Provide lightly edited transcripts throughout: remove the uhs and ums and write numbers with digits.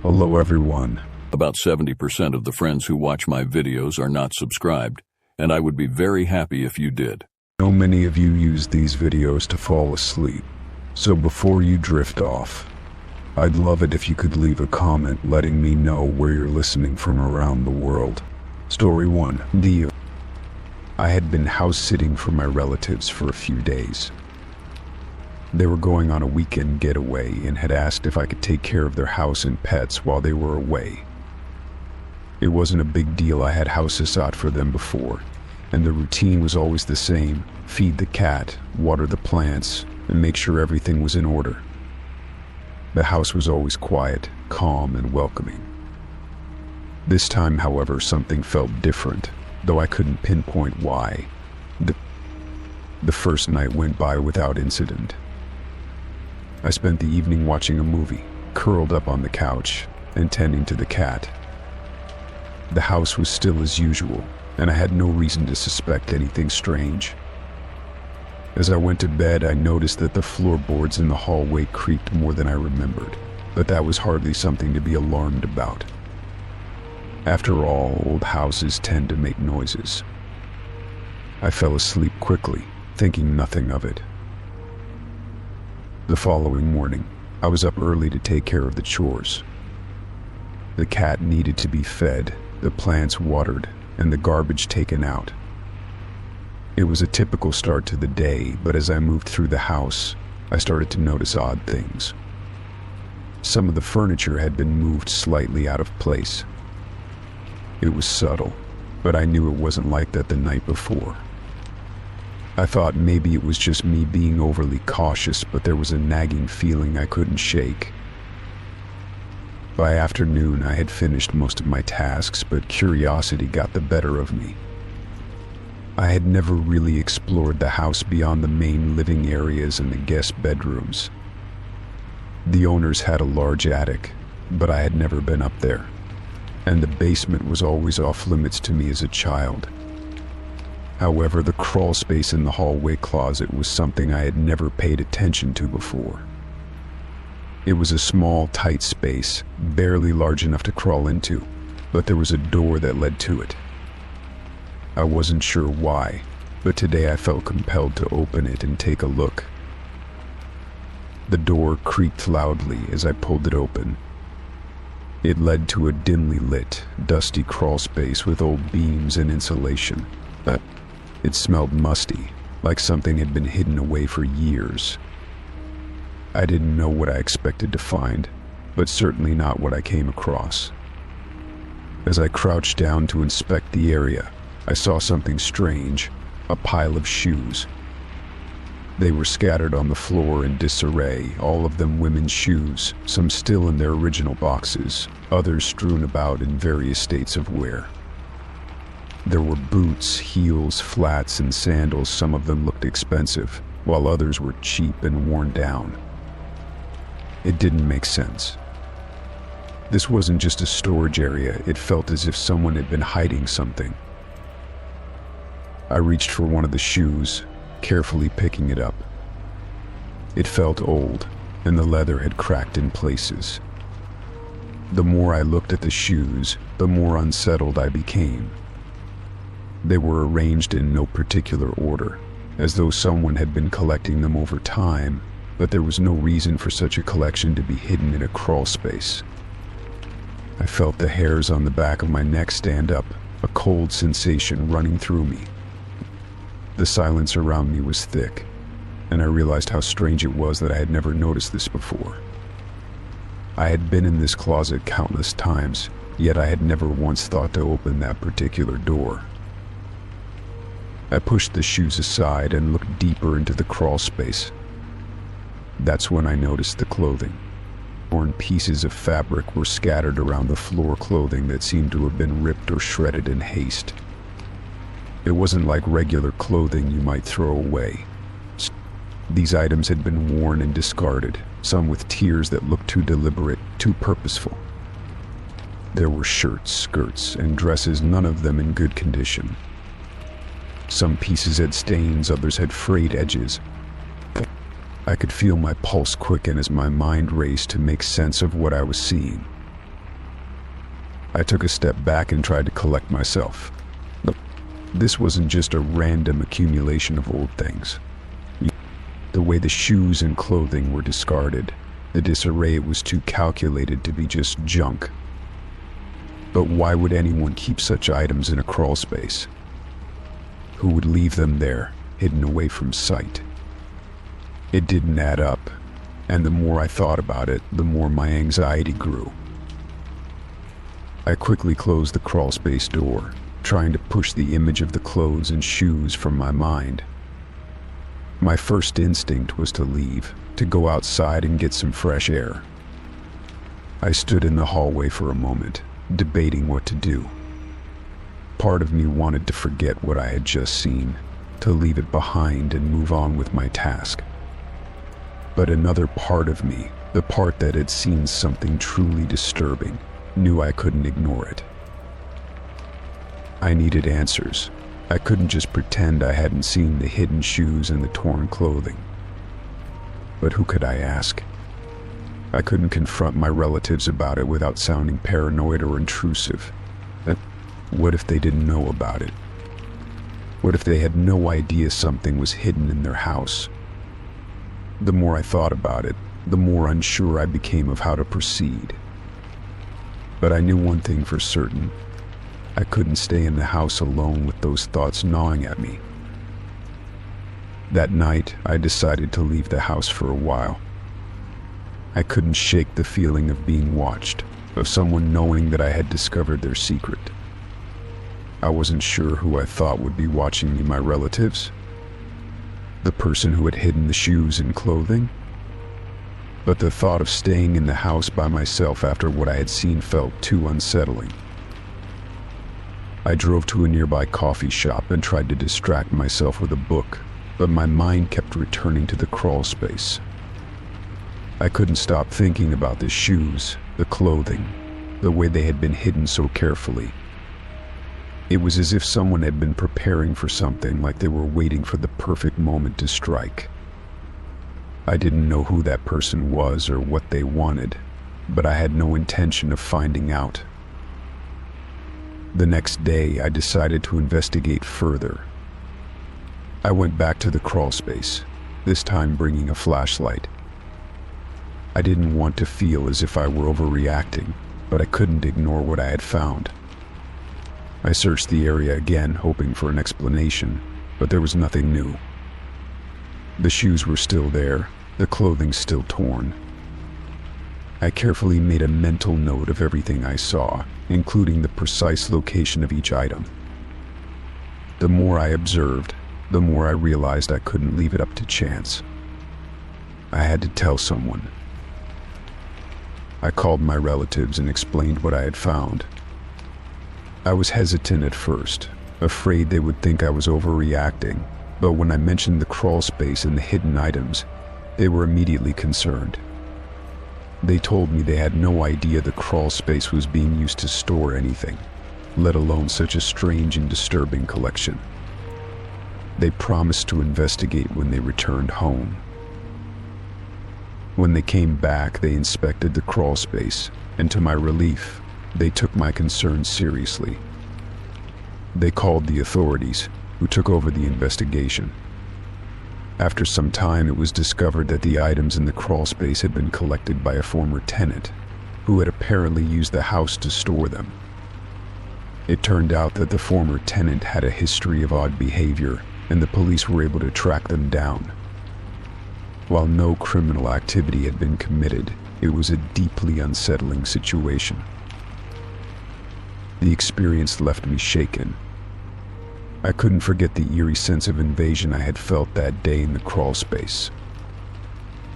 Hello everyone. About 70% of the friends who watch my videos are not subscribed, and I would be very happy if you did. I know many of you use these videos to fall asleep, so before you drift off, I'd love it if you could leave a comment letting me know where you're listening from around the world. Story 1. Dio. I had been house sitting for my relatives for a few days. They were going on a weekend getaway and had asked if I could take care of their house and pets while they were away. It wasn't a big deal. I had house-sat for them before, and the routine was always the same: feed the cat, water the plants, and make sure everything was in order. The house was always quiet, calm, and welcoming. This time, however, something felt different, though I couldn't pinpoint why. The first night went by without incident. I spent the evening watching a movie, curled up on the couch, and tending to the cat. The house was still as usual, and I had no reason to suspect anything strange. As I went to bed, I noticed that the floorboards in the hallway creaked more than I remembered, but that was hardly something to be alarmed about. After all, old houses tend to make noises. I fell asleep quickly, thinking nothing of it. The following morning, I was up early to take care of the chores. The cat needed to be fed, the plants watered, and the garbage taken out. It was a typical start to the day, but as I moved through the house, I started to notice odd things. Some of the furniture had been moved slightly out of place. It was subtle, but I knew it wasn't like that the night before. I thought maybe it was just me being overly cautious, but there was a nagging feeling I couldn't shake. By afternoon, I had finished most of my tasks, but curiosity got the better of me. I had never really explored the house beyond the main living areas and the guest bedrooms. The owners had a large attic, but I had never been up there, and the basement was always off limits to me as a child. However, the crawl space in the hallway closet was something I had never paid attention to before. It was a small, tight space, barely large enough to crawl into, but there was a door that led to it. I wasn't sure why, but today I felt compelled to open it and take a look. The door creaked loudly as I pulled it open. It led to a dimly lit, dusty crawl space with old beams and insulation. It smelled musty, like something had been hidden away for years. I didn't know what I expected to find, but certainly not what I came across. As I crouched down to inspect the area, I saw something strange: a pile of shoes. They were scattered on the floor in disarray, all of them women's shoes, some still in their original boxes, others strewn about in various states of wear. There were boots, heels, flats, and sandals. Some of them looked expensive, while others were cheap and worn down. It didn't make sense. This wasn't just a storage area. It felt as if someone had been hiding something. I reached for one of the shoes, carefully picking it up. It felt old, and the leather had cracked in places. The more I looked at the shoes, the more unsettled I became. They were arranged in no particular order, as though someone had been collecting them over time, but there was no reason for such a collection to be hidden in a crawl space. I felt the hairs on the back of my neck stand up, a cold sensation running through me. The silence around me was thick, and I realized how strange it was that I had never noticed this before. I had been in this closet countless times, yet I had never once thought to open that particular door. I pushed the shoes aside and looked deeper into the crawl space. That's when I noticed the clothing. Torn pieces of fabric were scattered around the floor, clothing that seemed to have been ripped or shredded in haste. It wasn't like regular clothing you might throw away. These items had been worn and discarded, some with tears that looked too deliberate, too purposeful. There were shirts, skirts, and dresses, none of them in good condition. Some pieces had stains, others had frayed edges. I could feel my pulse quicken as my mind raced to make sense of what I was seeing. I took a step back and tried to collect myself. This wasn't just a random accumulation of old things. The way the shoes and clothing were discarded, the disarray, was too calculated to be just junk. But why would anyone keep such items in a crawl space? Who would leave them there, hidden away from sight? It didn't add up, and the more I thought about it, the more my anxiety grew. I quickly closed the crawl space door, trying to push the image of the clothes and shoes from my mind. My first instinct was to leave, to go outside and get some fresh air. I stood in the hallway for a moment, debating what to do. Part of me wanted to forget what I had just seen, to leave it behind and move on with my task. But another part of me, the part that had seen something truly disturbing, knew I couldn't ignore it. I needed answers. I couldn't just pretend I hadn't seen the hidden shoes and the torn clothing. But who could I ask? I couldn't confront my relatives about it without sounding paranoid or intrusive. What if they didn't know about it? What if they had no idea something was hidden in their house? The more I thought about it, the more unsure I became of how to proceed. But I knew one thing for certain. I couldn't stay in the house alone with those thoughts gnawing at me. That night, I decided to leave the house for a while. I couldn't shake the feeling of being watched, of someone knowing that I had discovered their secret. I wasn't sure who I thought would be watching me, my relatives, the person who had hidden the shoes and clothing. But the thought of staying in the house by myself after what I had seen felt too unsettling. I drove to a nearby coffee shop and tried to distract myself with a book, but my mind kept returning to the crawl space. I couldn't stop thinking about the shoes, the clothing, the way they had been hidden so carefully. It was as if someone had been preparing for something, like they were waiting for the perfect moment to strike. I didn't know who that person was or what they wanted, but I had no intention of finding out. The next day, I decided to investigate further. I went back to the crawl space, this time bringing a flashlight. I didn't want to feel as if I were overreacting, but I couldn't ignore what I had found. I searched the area again, hoping for an explanation, but there was nothing new. The shoes were still there, the clothing still torn. I carefully made a mental note of everything I saw, including the precise location of each item. The more I observed, the more I realized I couldn't leave it up to chance. I had to tell someone. I called my relatives and explained what I had found. I was hesitant at first, afraid they would think I was overreacting, but when I mentioned the crawl space and the hidden items, they were immediately concerned. They told me they had no idea the crawl space was being used to store anything, let alone such a strange and disturbing collection. They promised to investigate when they returned home. When they came back, they inspected the crawl space, and to my relief, they took my concerns seriously. They called the authorities, who took over the investigation. After some time, it was discovered that the items in the crawl space had been collected by a former tenant, who had apparently used the house to store them. It turned out that the former tenant had a history of odd behavior, and the police were able to track them down. While no criminal activity had been committed, it was a deeply unsettling situation. The experience left me shaken. I couldn't forget the eerie sense of invasion I had felt that day in the crawl space.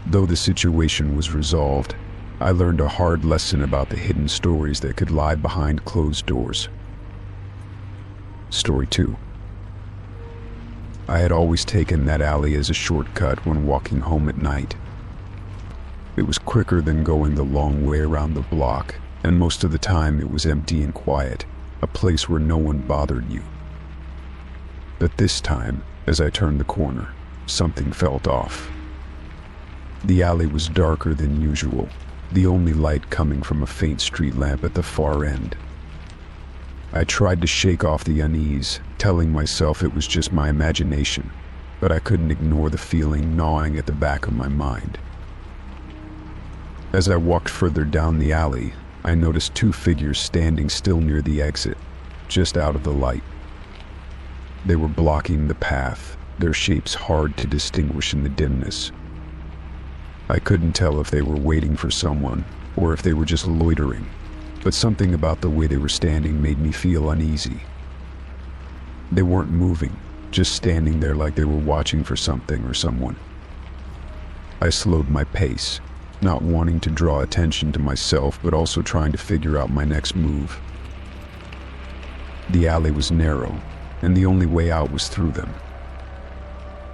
Though the situation was resolved, I learned a hard lesson about the hidden stories that could lie behind closed doors. Story 2. I had always taken that alley as a shortcut when walking home at night. It was quicker than going the long way around the block, and most of the time it was empty and quiet, a place where no one bothered you. But this time, as I turned the corner, something felt off. The alley was darker than usual, the only light coming from a faint street lamp at the far end. I tried to shake off the unease, telling myself it was just my imagination, but I couldn't ignore the feeling gnawing at the back of my mind. As I walked further down the alley, I noticed two figures standing still near the exit, just out of the light. They were blocking the path, their shapes hard to distinguish in the dimness. I couldn't tell if they were waiting for someone or if they were just loitering, but something about the way they were standing made me feel uneasy. They weren't moving, just standing there like they were watching for something or someone. I slowed my pace, not wanting to draw attention to myself, but also trying to figure out my next move. The alley was narrow, and the only way out was through them.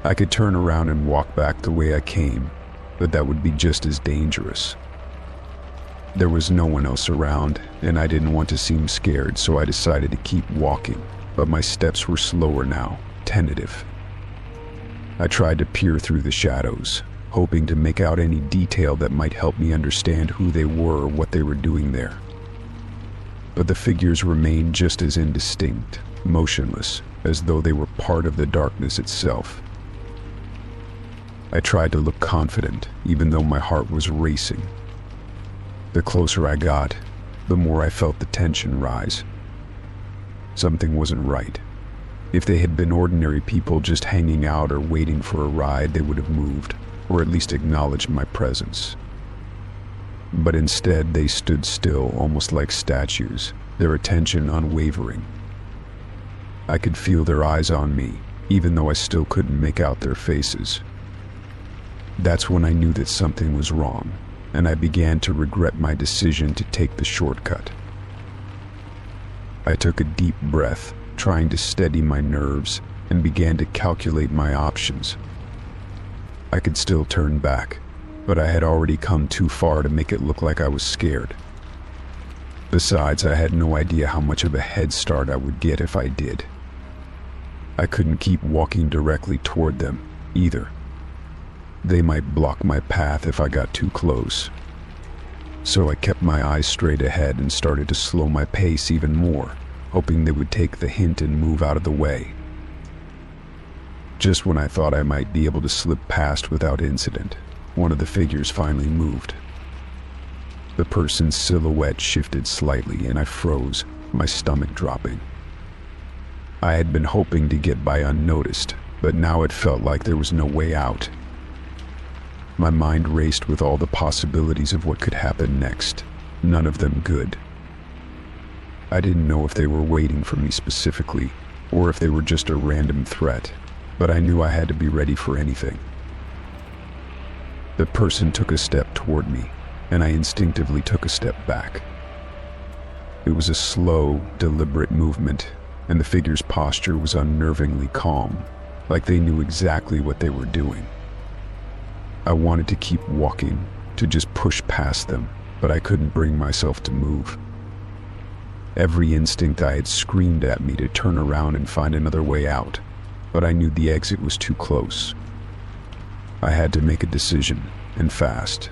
I could turn around and walk back the way I came, but that would be just as dangerous. There was no one else around, and I didn't want to seem scared, so I decided to keep walking, but my steps were slower now, tentative. I tried to peer through the shadows, hoping to make out any detail that might help me understand who they were or what they were doing there. But the figures remained just as indistinct, motionless, as though they were part of the darkness itself. I tried to look confident, even though my heart was racing. The closer I got, the more I felt the tension rise. Something wasn't right. If they had been ordinary people just hanging out or waiting for a ride, they would have moved, or at least acknowledged my presence. But instead, they stood still, almost like statues, their attention unwavering. I could feel their eyes on me, even though I still couldn't make out their faces. That's when I knew that something was wrong, and I began to regret my decision to take the shortcut. I took a deep breath, trying to steady my nerves, and began to calculate my options. I could still turn back, but I had already come too far to make it look like I was scared. Besides, I had no idea how much of a head start I would get if I did. I couldn't keep walking directly toward them, either. They might block my path if I got too close. So I kept my eyes straight ahead and started to slow my pace even more, hoping they would take the hint and move out of the way. Just when I thought I might be able to slip past without incident, one of the figures finally moved. The person's silhouette shifted slightly and I froze, my stomach dropping. I had been hoping to get by unnoticed, but now it felt like there was no way out. My mind raced with all the possibilities of what could happen next, none of them good. I didn't know if they were waiting for me specifically, or if they were just a random threat, but I knew I had to be ready for anything. The person took a step toward me, and I instinctively took a step back. It was a slow, deliberate movement, and the figure's posture was unnervingly calm, like they knew exactly what they were doing. I wanted to keep walking, to just push past them, but I couldn't bring myself to move. Every instinct I had screamed at me to turn around and find another way out, but I knew the exit was too close. I had to make a decision, and fast.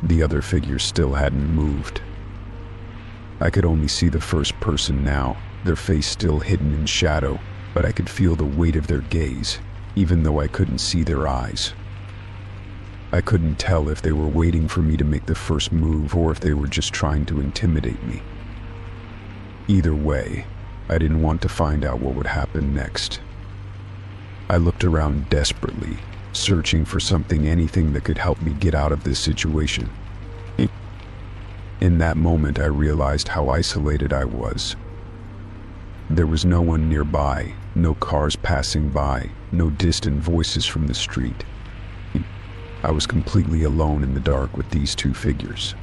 The other figure still hadn't moved. I could only see the first person now, their face still hidden in shadow, but I could feel the weight of their gaze, even though I couldn't see their eyes. I couldn't tell if they were waiting for me to make the first move or if they were just trying to intimidate me. Either way, I didn't want to find out what would happen next. I looked around desperately, searching for anything that could help me get out of this situation. In that moment, I realized how isolated I was. There was no one nearby, no cars passing by, no distant voices from the street. I was completely alone in the dark with these two figures.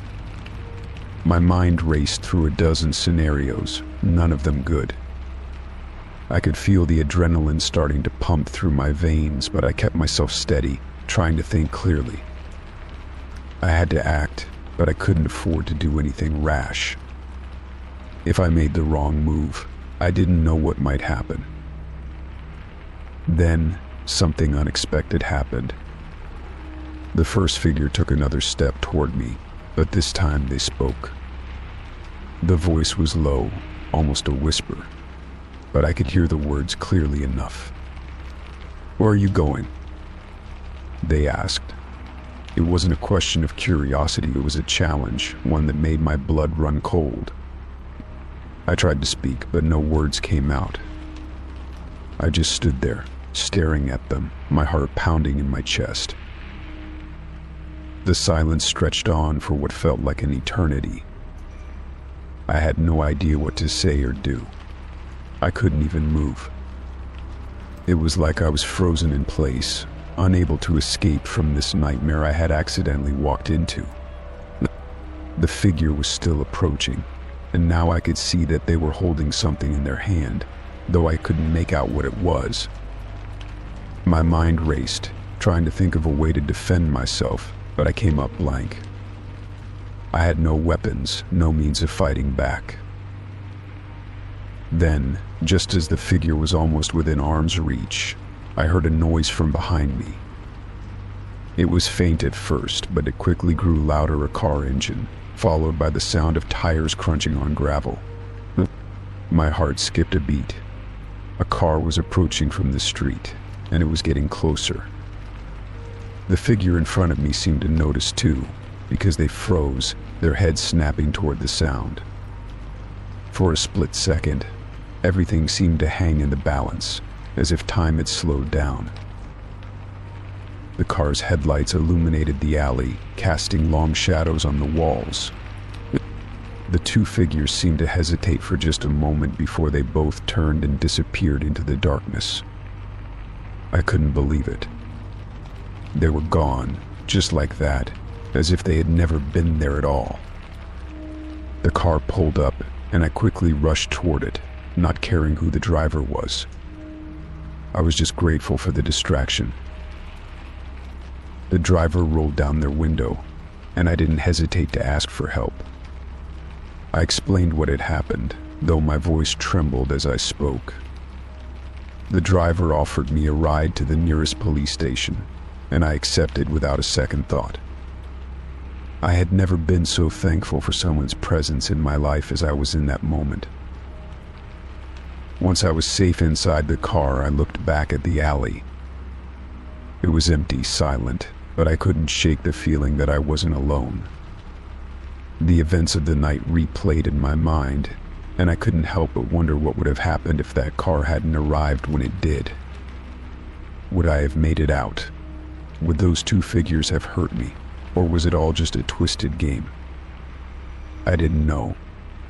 My mind raced through a dozen scenarios, none of them good. I could feel the adrenaline starting to pump through my veins, but I kept myself steady, trying to think clearly. I had to act, but I couldn't afford to do anything rash. If I made the wrong move, I didn't know what might happen. Then, something unexpected happened. The first figure took another step toward me, but this time they spoke. The voice was low, almost a whisper, but I could hear the words clearly enough. "Where are you going?" they asked. It wasn't a question of curiosity, it was a challenge, one that made my blood run cold. I tried to speak, but no words came out. I just stood there, staring at them, my heart pounding in my chest. The silence stretched on for what felt like an eternity. I had no idea what to say or do. I couldn't even move. It was like I was frozen in place, unable to escape from this nightmare I had accidentally walked into. The figure was still approaching, and now I could see that they were holding something in their hand, though I couldn't make out what it was. My mind raced, trying to think of a way to defend myself, but I came up blank. I had no weapons, no means of fighting back. Then, just as the figure was almost within arm's reach, I heard a noise from behind me. It was faint at first, but it quickly grew louder, a car engine, followed by the sound of tires crunching on gravel. My heart skipped a beat. A car was approaching from the street, and it was getting closer. The figure in front of me seemed to notice too, because they froze, their heads snapping toward the sound. For a split second, everything seemed to hang in the balance, as if time had slowed down. The car's headlights illuminated the alley, casting long shadows on the walls. The two figures seemed to hesitate for just a moment before they both turned and disappeared into the darkness. I couldn't believe it. They were gone, just like that, as if they had never been there at all. The car pulled up, and I quickly rushed toward it, not caring who the driver was. I was just grateful for the distraction. The driver rolled down their window, and I didn't hesitate to ask for help. I explained what had happened, though my voice trembled as I spoke. The driver offered me a ride to the nearest police station, and I accepted without a second thought. I had never been so thankful for someone's presence in my life as I was in that moment. Once I was safe inside the car, I looked back at the alley. It was empty, silent, but I couldn't shake the feeling that I wasn't alone. The events of the night replayed in my mind, and I couldn't help but wonder what would have happened if that car hadn't arrived when it did. Would I have made it out? Would those two figures have hurt me, or was it all just a twisted game? I didn't know,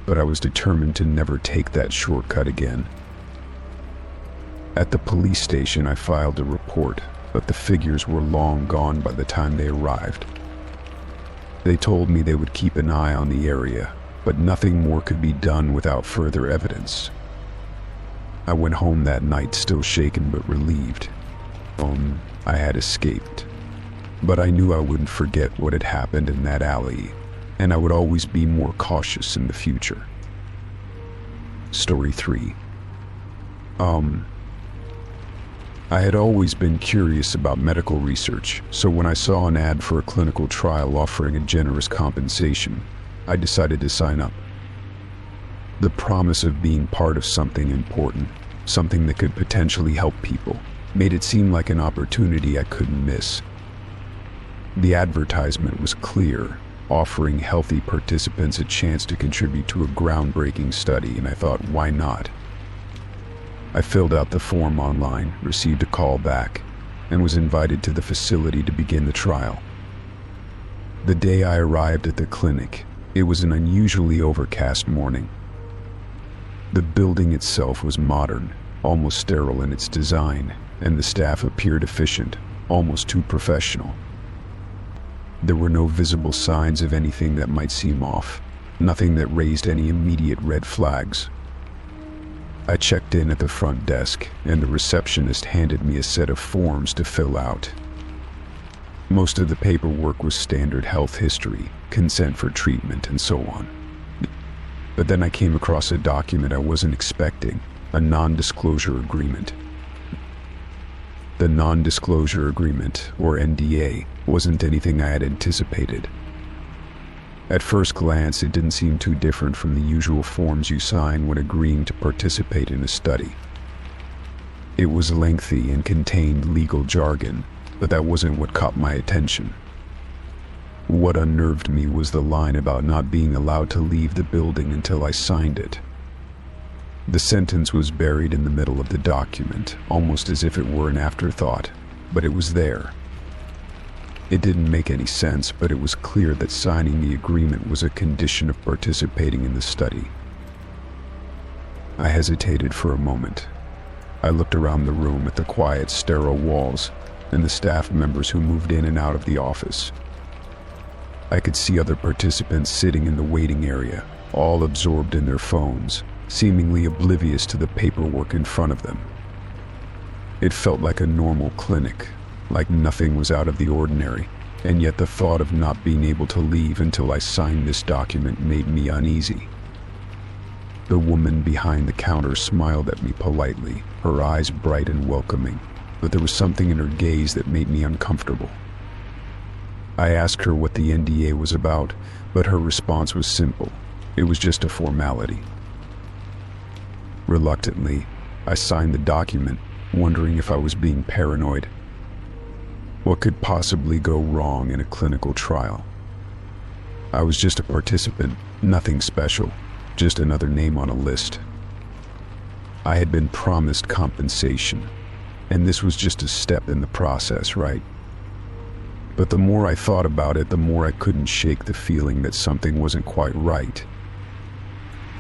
but I was determined to never take that shortcut again. At the police station, I filed a report, but the figures were long gone by the time they arrived. They told me they would keep an eye on the area, but nothing more could be done without further evidence. I went home that night still shaken but relieved. I had escaped, but I knew I wouldn't forget what had happened in that alley, and I would always be more cautious in the future. Story 3. I had always been curious about medical research, so when I saw an ad for a clinical trial offering a generous compensation, I decided to sign up. The promise of being part of something important, something that could potentially help people, made it seem like an opportunity I couldn't miss. The advertisement was clear, offering healthy participants a chance to contribute to a groundbreaking study, and I thought, why not? I filled out the form online, received a call back, and was invited to the facility to begin the trial. The day I arrived at the clinic, it was an unusually overcast morning. The building itself was modern, almost sterile in its design, and the staff appeared efficient, almost too professional. There were no visible signs of anything that might seem off, nothing that raised any immediate red flags. I checked in at the front desk, and the receptionist handed me a set of forms to fill out. Most of the paperwork was standard health history, consent for treatment, and so on. But then I came across a document I wasn't expecting, a non-disclosure agreement. The non-disclosure agreement, or NDA, wasn't anything I had anticipated. At first glance, it didn't seem too different from the usual forms you sign when agreeing to participate in a study. It was lengthy and contained legal jargon, but that wasn't what caught my attention. What unnerved me was the line about not being allowed to leave the building until I signed it. The sentence was buried in the middle of the document, almost as if it were an afterthought, but it was there. It didn't make any sense, but it was clear that signing the agreement was a condition of participating in the study. I hesitated for a moment. I looked around the room at the quiet, sterile walls and the staff members who moved in and out of the office. I could see other participants sitting in the waiting area, all absorbed in their phones, seemingly oblivious to the paperwork in front of them. It felt like a normal clinic, like nothing was out of the ordinary, and yet the thought of not being able to leave until I signed this document made me uneasy. The woman behind the counter smiled at me politely, her eyes bright and welcoming, but there was something in her gaze that made me uncomfortable. I asked her what the NDA was about, but her response was simple. It was just a formality. Reluctantly, I signed the document, wondering if I was being paranoid. What could possibly go wrong in a clinical trial? I was just a participant, nothing special, just another name on a list. I had been promised compensation, and this was just a step in the process, right? But the more I thought about it, the more I couldn't shake the feeling that something wasn't quite right.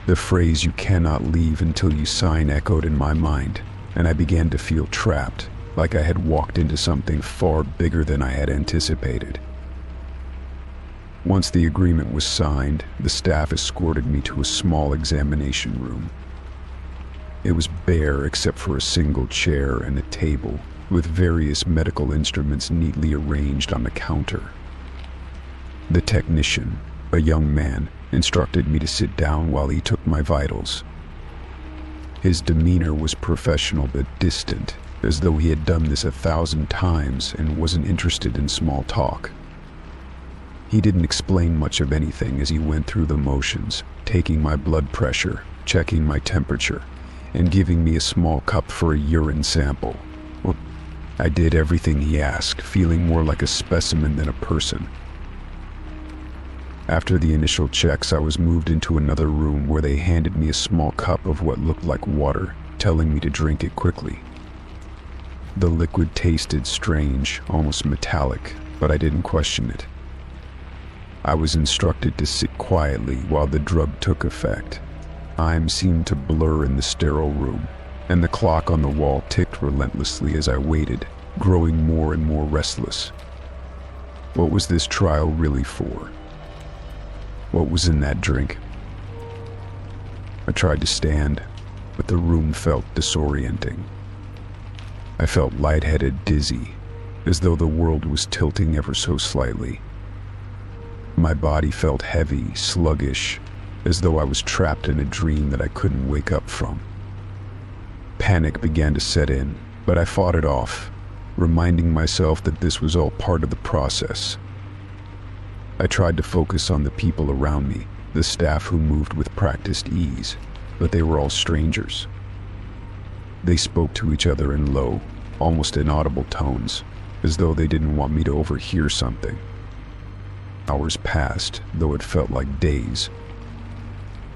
The phrase "you cannot leave until you sign" echoed in my mind, and I began to feel trapped, like I had walked into something far bigger than I had anticipated. Once the agreement was signed, the staff escorted me to a small examination room. It was bare except for a single chair and a table, with various medical instruments neatly arranged on the counter. The technician, a young man, instructed me to sit down while he took my vitals. His demeanor was professional but distant, as though he had done this 1,000 times and wasn't interested in small talk. He didn't explain much of anything as he went through the motions, taking my blood pressure, checking my temperature, and giving me a small cup for a urine sample. Well, I did everything he asked, feeling more like a specimen than a person. After the initial checks, I was moved into another room where they handed me a small cup of what looked like water, telling me to drink it quickly. The liquid tasted strange, almost metallic, but I didn't question it. I was instructed to sit quietly while the drug took effect. Time seemed to blur in the sterile room, and the clock on the wall ticked relentlessly as I waited, growing more and more restless. What was this trial really for? What was in that drink? I tried to stand, but the room felt disorienting. I felt lightheaded, dizzy, as though the world was tilting ever so slightly. My body felt heavy, sluggish, as though I was trapped in a dream that I couldn't wake up from. Panic began to set in, but I fought it off, reminding myself that this was all part of the process. I tried to focus on the people around me, the staff who moved with practiced ease, but they were all strangers. They spoke to each other in low, almost inaudible tones, as though they didn't want me to overhear something. Hours passed, though it felt like days.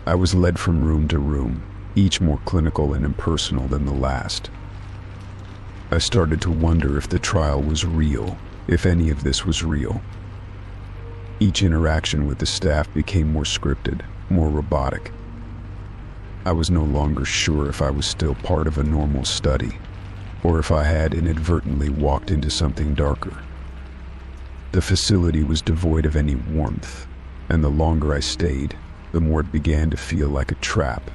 I was led from room to room, each more clinical and impersonal than the last. I started to wonder if the trial was real, if any of this was real. Each interaction with the staff became more scripted, more robotic. I was no longer sure if I was still part of a normal study, or if I had inadvertently walked into something darker. The facility was devoid of any warmth, and the longer I stayed, the more it began to feel like a trap.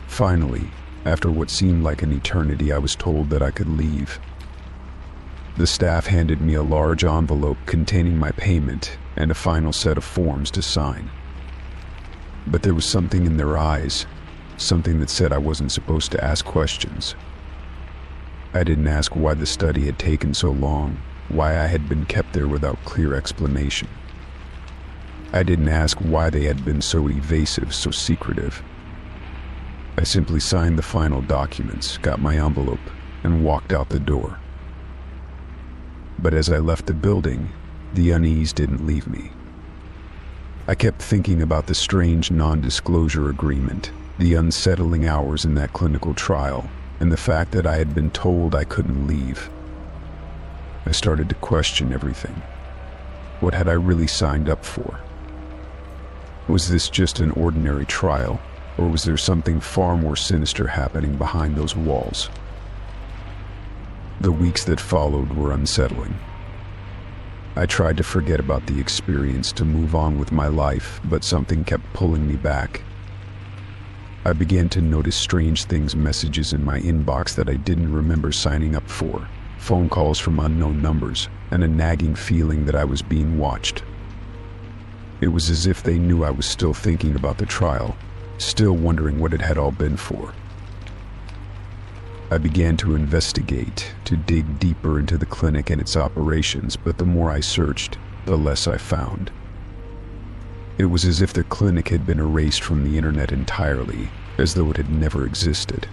Finally, after what seemed like an eternity, I was told that I could leave. The staff handed me a large envelope containing my payment and a final set of forms to sign. But there was something in their eyes, something that said I wasn't supposed to ask questions. I didn't ask why the study had taken so long, why I had been kept there without clear explanation. I didn't ask why they had been so evasive, so secretive. I simply signed the final documents, got my envelope, and walked out the door. But as I left the building, the unease didn't leave me. I kept thinking about the strange non-disclosure agreement, the unsettling hours in that clinical trial, and the fact that I had been told I couldn't leave. I started to question everything. What had I really signed up for? Was this just an ordinary trial, or was there something far more sinister happening behind those walls? The weeks that followed were unsettling. I tried to forget about the experience, to move on with my life, but something kept pulling me back. I began to notice strange things, messages in my inbox that I didn't remember signing up for, phone calls from unknown numbers, and a nagging feeling that I was being watched. It was as if they knew I was still thinking about the trial, still wondering what it had all been for. I began to investigate, to dig deeper into the clinic and its operations, but the more I searched, the less I found. It was as if the clinic had been erased from the internet entirely, as though it had never existed.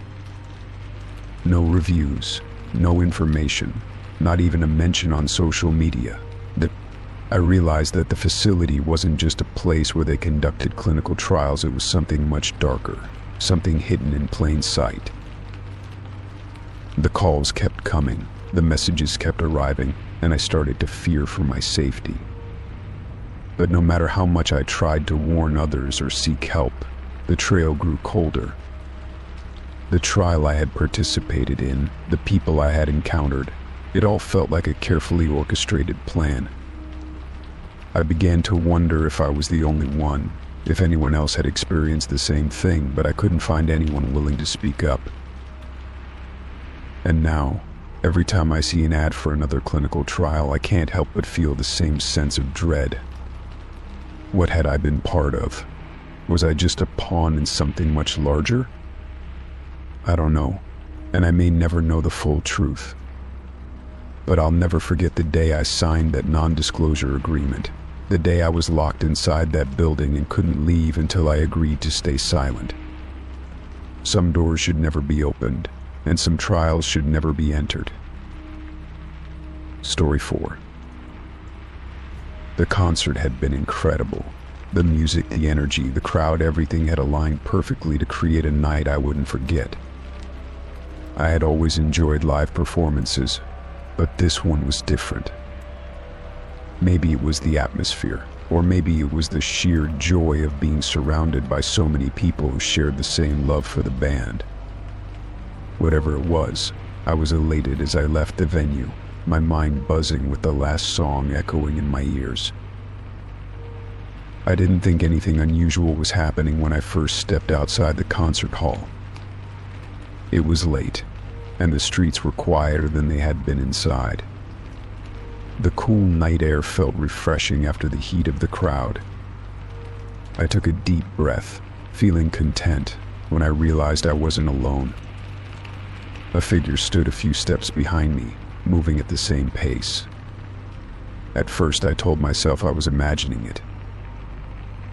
No reviews, no information, not even a mention on social media. I realized that the facility wasn't just a place where they conducted clinical trials, it was something much darker, something hidden in plain sight. The calls kept coming, the messages kept arriving, and I started to fear for my safety. But no matter how much I tried to warn others or seek help, the trail grew colder. The trial I had participated in, the people I had encountered, it all felt like a carefully orchestrated plan. I began to wonder if I was the only one, if anyone else had experienced the same thing, but I couldn't find anyone willing to speak up. And now, every time I see an ad for another clinical trial, I can't help but feel the same sense of dread. What had I been part of? Was I just a pawn in something much larger? I don't know, and I may never know the full truth. But I'll never forget the day I signed that non-disclosure agreement, the day I was locked inside that building and couldn't leave until I agreed to stay silent. Some doors should never be opened, and some trials should never be entered. Story 4. The concert had been incredible. The music, the energy, the crowd, everything had aligned perfectly to create a night I wouldn't forget. I had always enjoyed live performances, but this one was different. Maybe it was the atmosphere, or maybe it was the sheer joy of being surrounded by so many people who shared the same love for the band. Whatever it was, I was elated as I left the venue, my mind buzzing with the last song echoing in my ears. I didn't think anything unusual was happening when I first stepped outside the concert hall. It was late, and the streets were quieter than they had been inside. The cool night air felt refreshing after the heat of the crowd. I took a deep breath, feeling content, when I realized I wasn't alone. A figure stood a few steps behind me, moving at the same pace. At first, I told myself I was imagining it.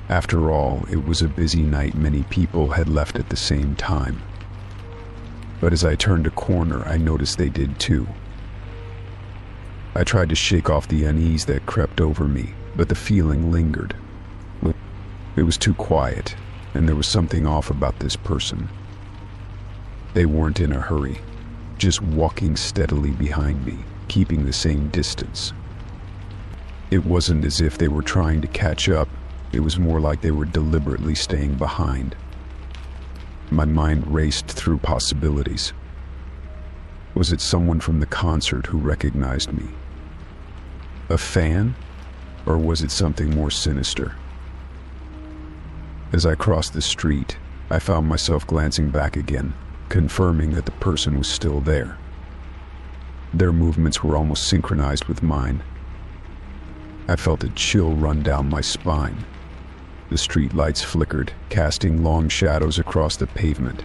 After all, it was a busy night, many people had left at the same time. But as I turned a corner, I noticed they did too. I tried to shake off the unease that crept over me, but the feeling lingered. It was too quiet, and there was something off about this person. They weren't in a hurry, just walking steadily behind me, keeping the same distance. It wasn't as if they were trying to catch up, it was more like they were deliberately staying behind. My mind raced through possibilities. Was it someone from the concert who recognized me? A fan? Or was it something more sinister? As I crossed the street, I found myself glancing back again, confirming that the person was still there. Their movements were almost synchronized with mine. I felt a chill run down my spine. The street lights flickered, casting long shadows across the pavement.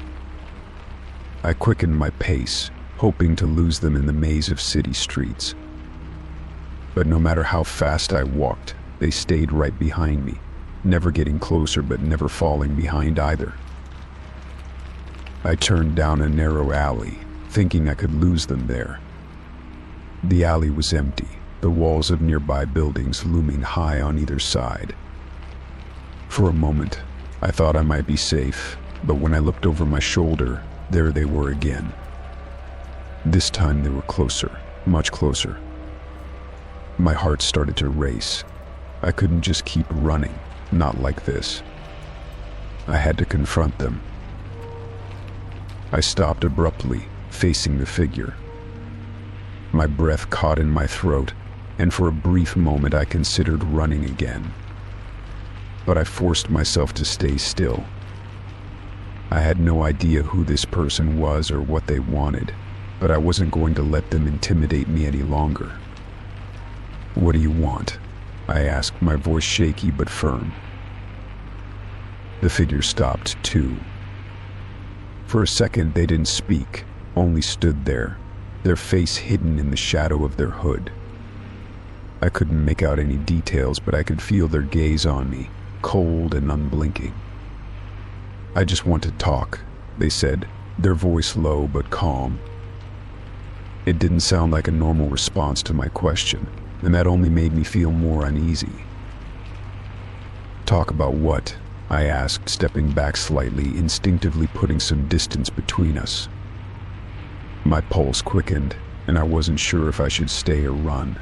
I quickened my pace, hoping to lose them in the maze of city streets. But no matter how fast I walked, they stayed right behind me, never getting closer but never falling behind either. I turned down a narrow alley, thinking I could lose them there. The alley was empty, the walls of nearby buildings looming high on either side. For a moment, I thought I might be safe, but when I looked over my shoulder, there they were again. This time they were closer, much closer. My heart started to race. I couldn't just keep running, not like this. I had to confront them. I stopped abruptly, facing the figure. My breath caught in my throat, and for a brief moment I considered running again. But I forced myself to stay still. I had no idea who this person was or what they wanted, but I wasn't going to let them intimidate me any longer. "What do you want?" I asked, my voice shaky but firm. The figure stopped too. For a second they didn't speak, only stood there, their face hidden in the shadow of their hood. I couldn't make out any details, but I could feel their gaze on me, cold and unblinking. "I just want to talk," they said, their voice low but calm. It didn't sound like a normal response to my question, and that only made me feel more uneasy. "Talk about what?" I asked, stepping back slightly, instinctively putting some distance between us. My pulse quickened, and I wasn't sure if I should stay or run.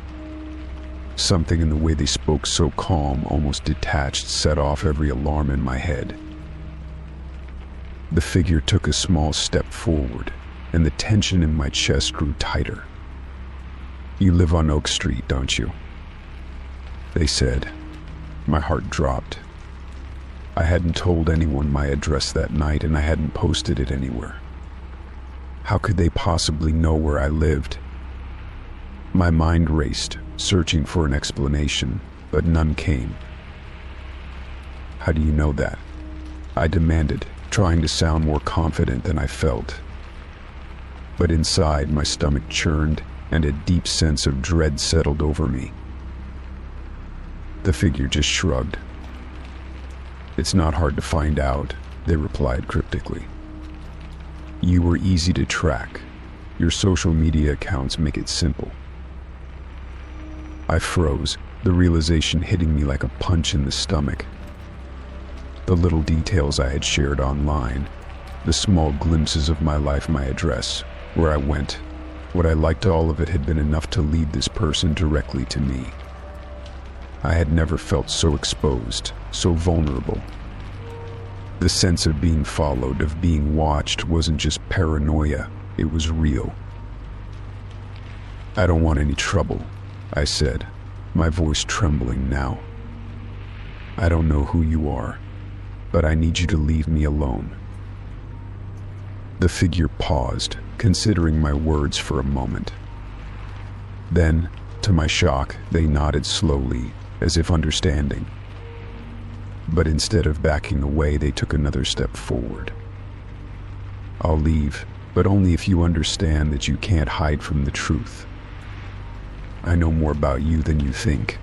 Something in the way they spoke, so calm, almost detached, set off every alarm in my head. The figure took a small step forward, and the tension in my chest grew tighter. "You live on Oak Street, don't you?" they said. My heart dropped. I hadn't told anyone my address that night, and I hadn't posted it anywhere. How could they possibly know where I lived? My mind raced, searching for an explanation, but none came. "How do you know that?" I demanded, trying to sound more confident than I felt. But inside, my stomach churned, and a deep sense of dread settled over me. The figure just shrugged. "It's not hard to find out," they replied cryptically. "You were easy to track. Your social media accounts make it simple." I froze, the realization hitting me like a punch in the stomach. The little details I had shared online, the small glimpses of my life, my address, where I went, what I liked, all of it had been enough to lead this person directly to me. I had never felt so exposed, so vulnerable. The sense of being followed, of being watched, wasn't just paranoia, it was real. "I don't want any trouble," I said, my voice trembling now. "I don't know who you are, but I need you to leave me alone." The figure paused, considering my words for a moment. Then, to my shock, they nodded slowly, as if understanding. But instead of backing away, they took another step forward. "I'll leave, but only if you understand that you can't hide from the truth. I know more about you than you think."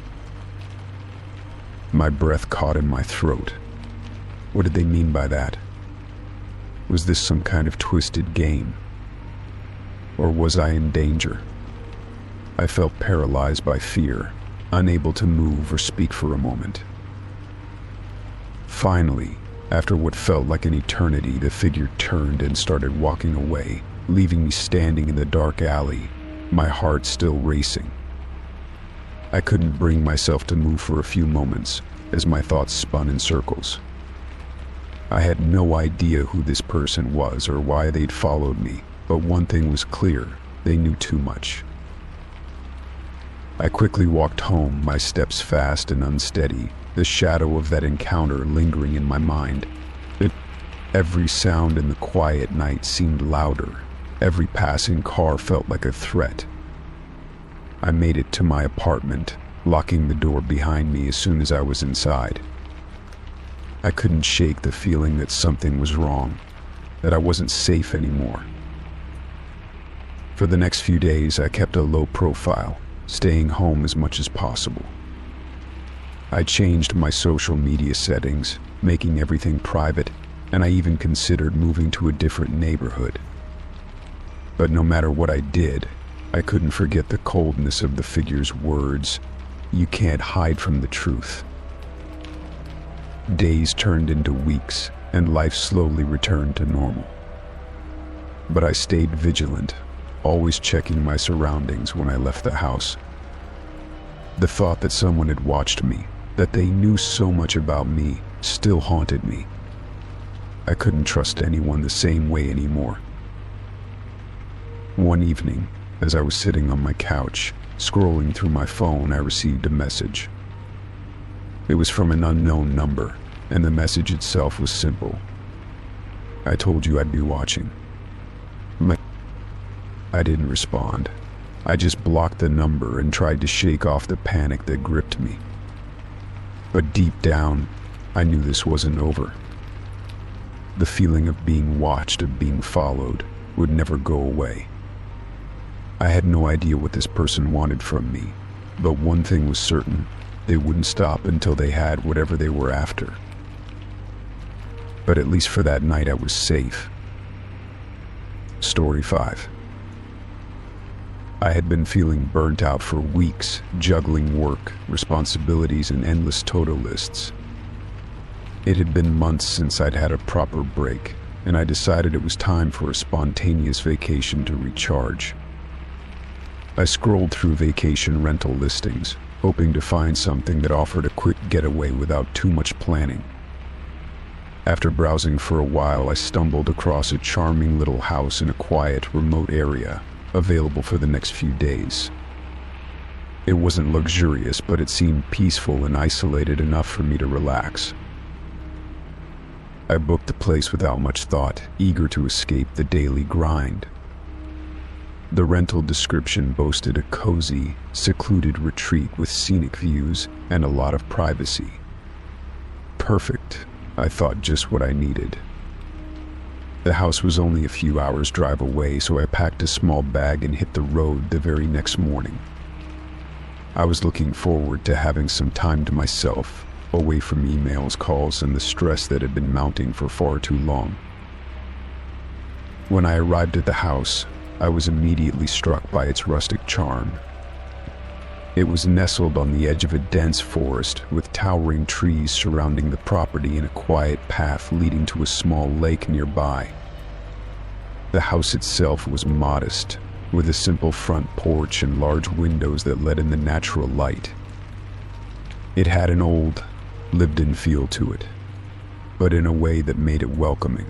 My breath caught in my throat. What did they mean by that? Was this some kind of twisted game? Or was I in danger? I felt paralyzed by fear, unable to move or speak for a moment. Finally, after what felt like an eternity, the figure turned and started walking away, leaving me standing in the dark alley, my heart still racing. I couldn't bring myself to move for a few moments, as my thoughts spun in circles. I had no idea who this person was or why they'd followed me, but one thing was clear: they knew too much. I quickly walked home, my steps fast and unsteady, the shadow of that encounter lingering in my mind. Every sound in the quiet night seemed louder. Every passing car felt like a threat. I made it to my apartment, locking the door behind me as soon as I was inside. I couldn't shake the feeling that something was wrong, that I wasn't safe anymore. For the next few days, I kept a low profile, staying home as much as possible. I changed my social media settings, making everything private, and I even considered moving to a different neighborhood. But no matter what I did, I couldn't forget the coldness of the figure's words. You can't hide from the truth. Days turned into weeks, and life slowly returned to normal. But I stayed vigilant, always checking my surroundings when I left the house. The thought that someone had watched me, that they knew so much about me, still haunted me. I couldn't trust anyone the same way anymore. One evening, as I was sitting on my couch, scrolling through my phone, I received a message. It was from an unknown number, and the message itself was simple. I told you I'd be watching. I didn't respond. I just blocked the number and tried to shake off the panic that gripped me. But deep down, I knew this wasn't over. The feeling of being watched, of being followed, would never go away. I had no idea what this person wanted from me, but one thing was certain: they wouldn't stop until they had whatever they were after. But at least for that night, I was safe. Story 5. I had been feeling burnt out for weeks, juggling work, responsibilities, and endless to-do lists. It had been months since I'd had a proper break, and I decided it was time for a spontaneous vacation to recharge. I scrolled through vacation rental listings, hoping to find something that offered a quick getaway without too much planning. After browsing for a while, I stumbled across a charming little house in a quiet, remote area, available for the next few days. It wasn't luxurious, but it seemed peaceful and isolated enough for me to relax. I booked the place without much thought, eager to escape the daily grind. The rental description boasted a cozy, secluded retreat with scenic views and a lot of privacy. Perfect, I thought, just what I needed. The house was only a few hours' drive away, so I packed a small bag and hit the road the very next morning. I was looking forward to having some time to myself, away from emails, calls, and the stress that had been mounting for far too long. When I arrived at the house, I was immediately struck by its rustic charm. It was nestled on the edge of a dense forest, with towering trees surrounding the property and a quiet path leading to a small lake nearby. The house itself was modest, with a simple front porch and large windows that let in the natural light. It had an old, lived-in feel to it, but in a way that made it welcoming.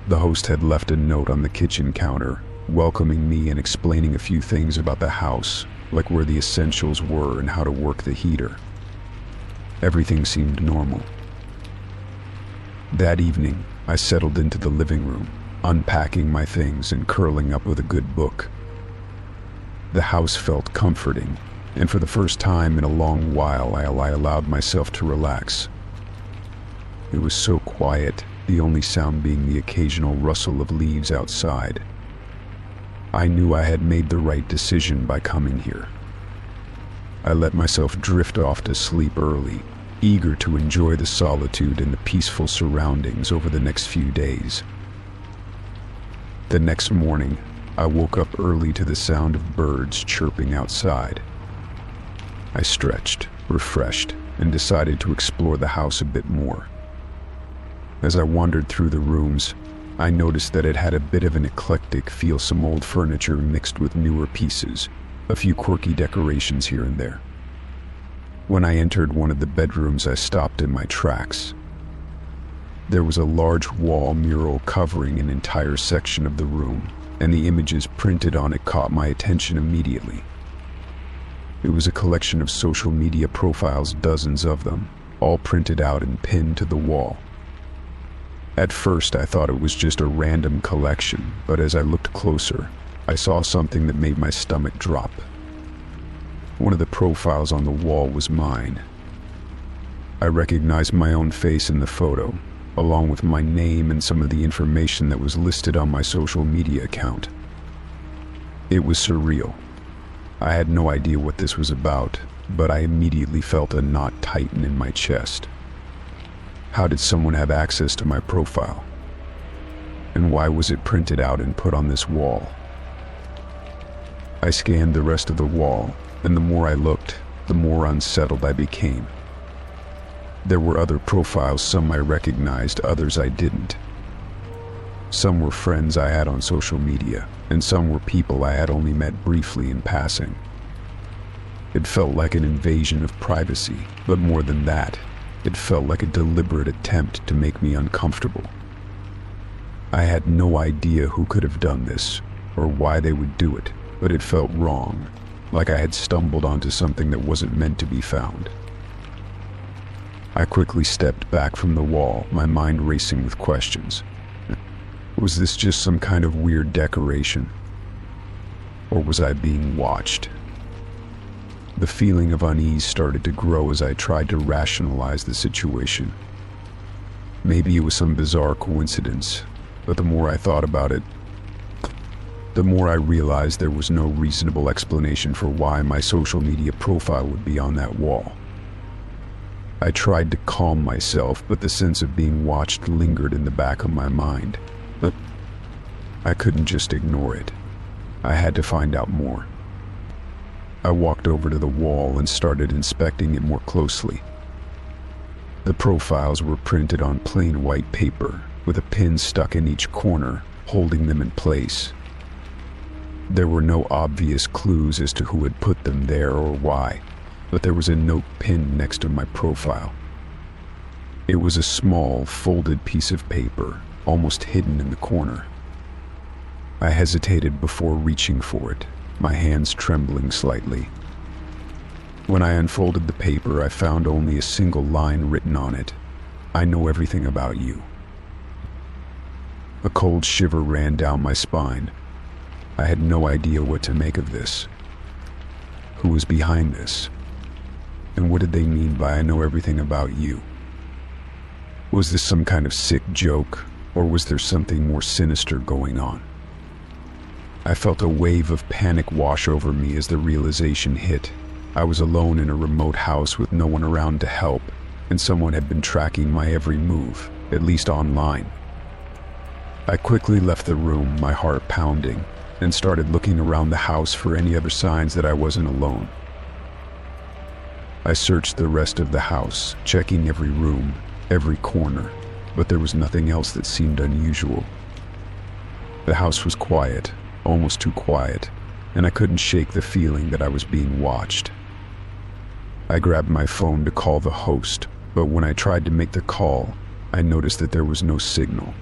The host had left a note on the kitchen counter, welcoming me and explaining a few things about the house, like where the essentials were and how to work the heater. Everything seemed normal. That evening, I settled into the living room, unpacking my things and curling up with a good book. The house felt comforting, and for the first time in a long while, I allowed myself to relax. It was so quiet, the only sound being the occasional rustle of leaves outside. I knew I had made the right decision by coming here. I let myself drift off to sleep early, eager to enjoy the solitude and the peaceful surroundings over the next few days. The next morning, I woke up early to the sound of birds chirping outside. I stretched, refreshed, and decided to explore the house a bit more. As I wandered through the rooms, I noticed that it had a bit of an eclectic feel, some old furniture mixed with newer pieces, a few quirky decorations here and there. When I entered one of the bedrooms, I stopped in my tracks. There was a large wall mural covering an entire section of the room, and the images printed on it caught my attention immediately. It was a collection of social media profiles, dozens of them, all printed out and pinned to the wall. At first, I thought it was just a random collection, but as I looked closer, I saw something that made my stomach drop. One of the profiles on the wall was mine. I recognized my own face in the photo, along with my name and some of the information that was listed on my social media account. It was surreal. I had no idea what this was about, but I immediately felt a knot tighten in my chest. How did someone have access to my profile? And why was it printed out and put on this wall? I scanned the rest of the wall, and the more I looked, the more unsettled I became. There were other profiles, some I recognized, others I didn't. Some were friends I had on social media, and some were people I had only met briefly in passing. It felt like an invasion of privacy, but more than that, it felt like a deliberate attempt to make me uncomfortable. I had no idea who could have done this, or why they would do it, but it felt wrong, like I had stumbled onto something that wasn't meant to be found. I quickly stepped back from the wall, my mind racing with questions. Was this just some kind of weird decoration? Or was I being watched? The feeling of unease started to grow as I tried to rationalize the situation. Maybe it was some bizarre coincidence, but the more I thought about it, the more I realized there was no reasonable explanation for why my social media profile would be on that wall. I tried to calm myself, but the sense of being watched lingered in the back of my mind. But I couldn't just ignore it. I had to find out more. I walked over to the wall and started inspecting it more closely. The profiles were printed on plain white paper, with a pin stuck in each corner, holding them in place. There were no obvious clues as to who had put them there or why, but there was a note pinned next to my profile. It was a small, folded piece of paper, almost hidden in the corner. I hesitated before reaching for it, my hands trembling slightly. When I unfolded the paper, I found only a single line written on it. "I know everything about you." A cold shiver ran down my spine. I had no idea what to make of this. Who was behind this? And what did they mean by "I know everything about you"? Was this some kind of sick joke, or was there something more sinister going on? I felt a wave of panic wash over me as the realization hit. I was alone in a remote house with no one around to help, and someone had been tracking my every move, at least online. I quickly left the room, my heart pounding, and started looking around the house for any other signs that I wasn't alone. I searched the rest of the house, checking every room, every corner, but there was nothing else that seemed unusual. The house was quiet, almost too quiet, and I couldn't shake the feeling that I was being watched. I grabbed my phone to call the host, but when I tried to make the call, I noticed that there was no signal.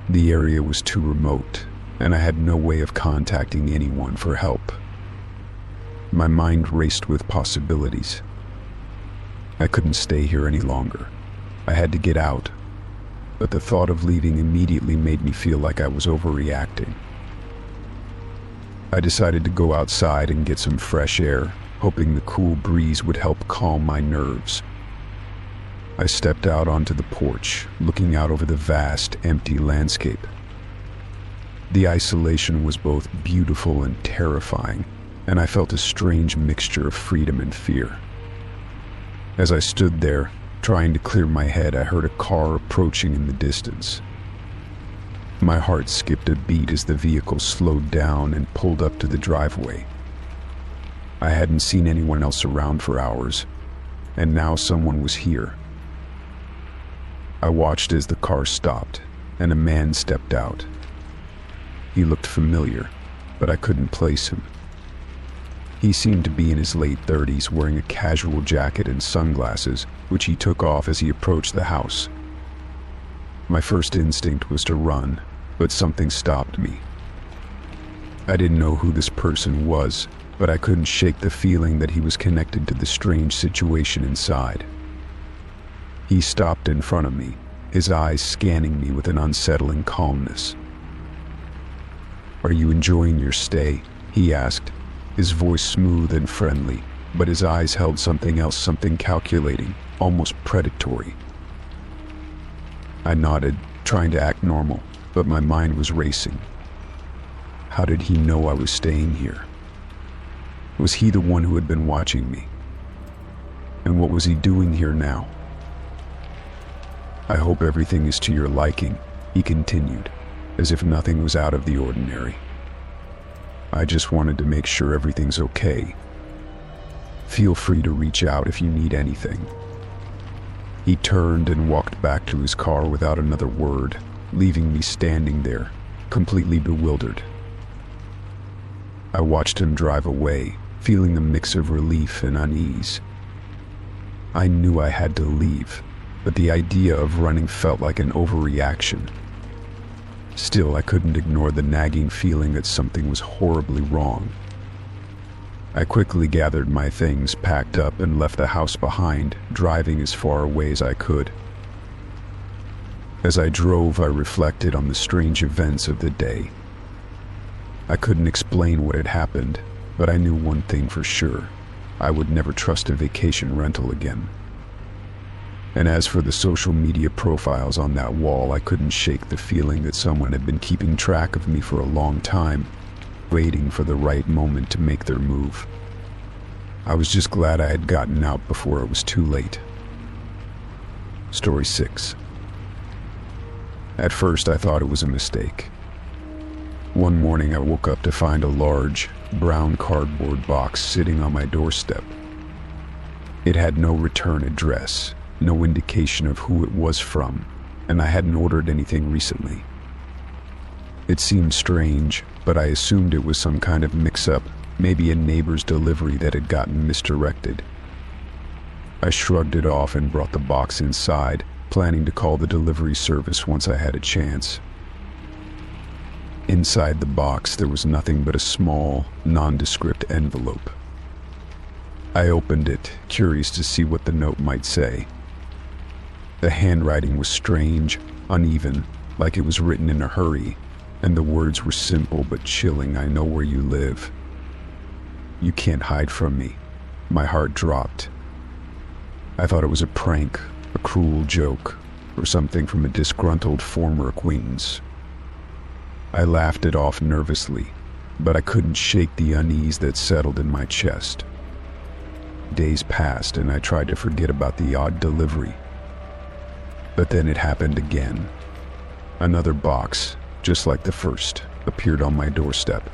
The area was too remote, and I had no way of contacting anyone for help. My mind raced with possibilities. I couldn't stay here any longer. I had to get out, but the thought of leaving immediately made me feel like I was overreacting. I decided to go outside and get some fresh air, hoping the cool breeze would help calm my nerves. I stepped out onto the porch, looking out over the vast, empty landscape. The isolation was both beautiful and terrifying, and I felt a strange mixture of freedom and fear. As I stood there, trying to clear my head, I heard a car approaching in the distance. My heart skipped a beat as the vehicle slowed down and pulled up to the driveway. I hadn't seen anyone else around for hours, and now someone was here. I watched as the car stopped, and a man stepped out. He looked familiar, but I couldn't place him. He seemed to be in his late 30s, wearing a casual jacket and sunglasses, which he took off as he approached the house. My first instinct was to run, but something stopped me. I didn't know who this person was, but I couldn't shake the feeling that he was connected to the strange situation inside. He stopped in front of me, his eyes scanning me with an unsettling calmness. "Are you enjoying your stay?" he asked, his voice smooth and friendly, but his eyes held something else, something calculating, almost predatory. I nodded, trying to act normal, but my mind was racing. How did he know I was staying here? Was he the one who had been watching me? And what was he doing here now? I hope everything is to your liking, he continued, as if nothing was out of the ordinary. I just wanted to make sure everything's okay. Feel free to reach out if you need anything. He turned and walked back to his car without another word, leaving me standing there, completely bewildered. I watched him drive away, feeling a mix of relief and unease. I knew I had to leave, but the idea of running felt like an overreaction. Still, I couldn't ignore the nagging feeling that something was horribly wrong. I quickly gathered my things, packed up, and left the house behind, driving as far away as I could. As I drove, I reflected on the strange events of the day. I couldn't explain what had happened, but I knew one thing for sure. I would never trust a vacation rental again. And as for the social media profiles on that wall, I couldn't shake the feeling that someone had been keeping track of me for a long time, waiting for the right moment to make their move. I was just glad I had gotten out before it was too late. Story 6. At first, I thought it was a mistake. One morning, I woke up to find a large, brown cardboard box sitting on my doorstep. It had no return address, no indication of who it was from, and I hadn't ordered anything recently. It seemed strange, but I assumed it was some kind of mix-up, maybe a neighbor's delivery that had gotten misdirected. I shrugged it off and brought the box inside, planning to call the delivery service once I had a chance. Inside the box, there was nothing but a small, nondescript envelope. I opened it, curious to see what the note might say. The handwriting was strange, uneven, like it was written in a hurry, and the words were simple but chilling. I know where you live. You can't hide from me. My heart dropped. I thought it was a prank, a cruel joke, or something from a disgruntled former acquaintance. I laughed it off nervously, but I couldn't shake the unease that settled in my chest. Days passed and I tried to forget about the odd delivery. But then it happened again. Another box, just like the first, appeared on my doorstep.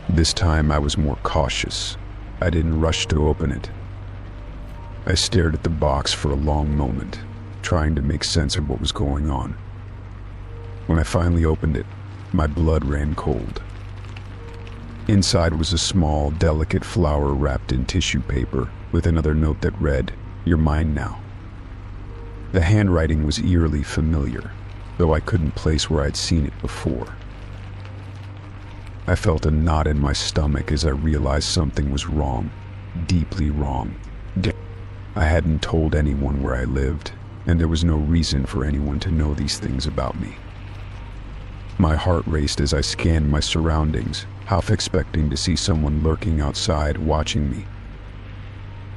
This time I was more cautious. I didn't rush to open it. I stared at the box for a long moment, trying to make sense of what was going on. When I finally opened it, my blood ran cold. Inside was a small, delicate flower wrapped in tissue paper with another note that read, "You're mine now." The handwriting was eerily familiar, though I couldn't place where I'd seen it before. I felt a knot in my stomach as I realized something was wrong, deeply wrong. I hadn't told anyone where I lived, and there was no reason for anyone to know these things about me. My heart raced as I scanned my surroundings, half expecting to see someone lurking outside watching me.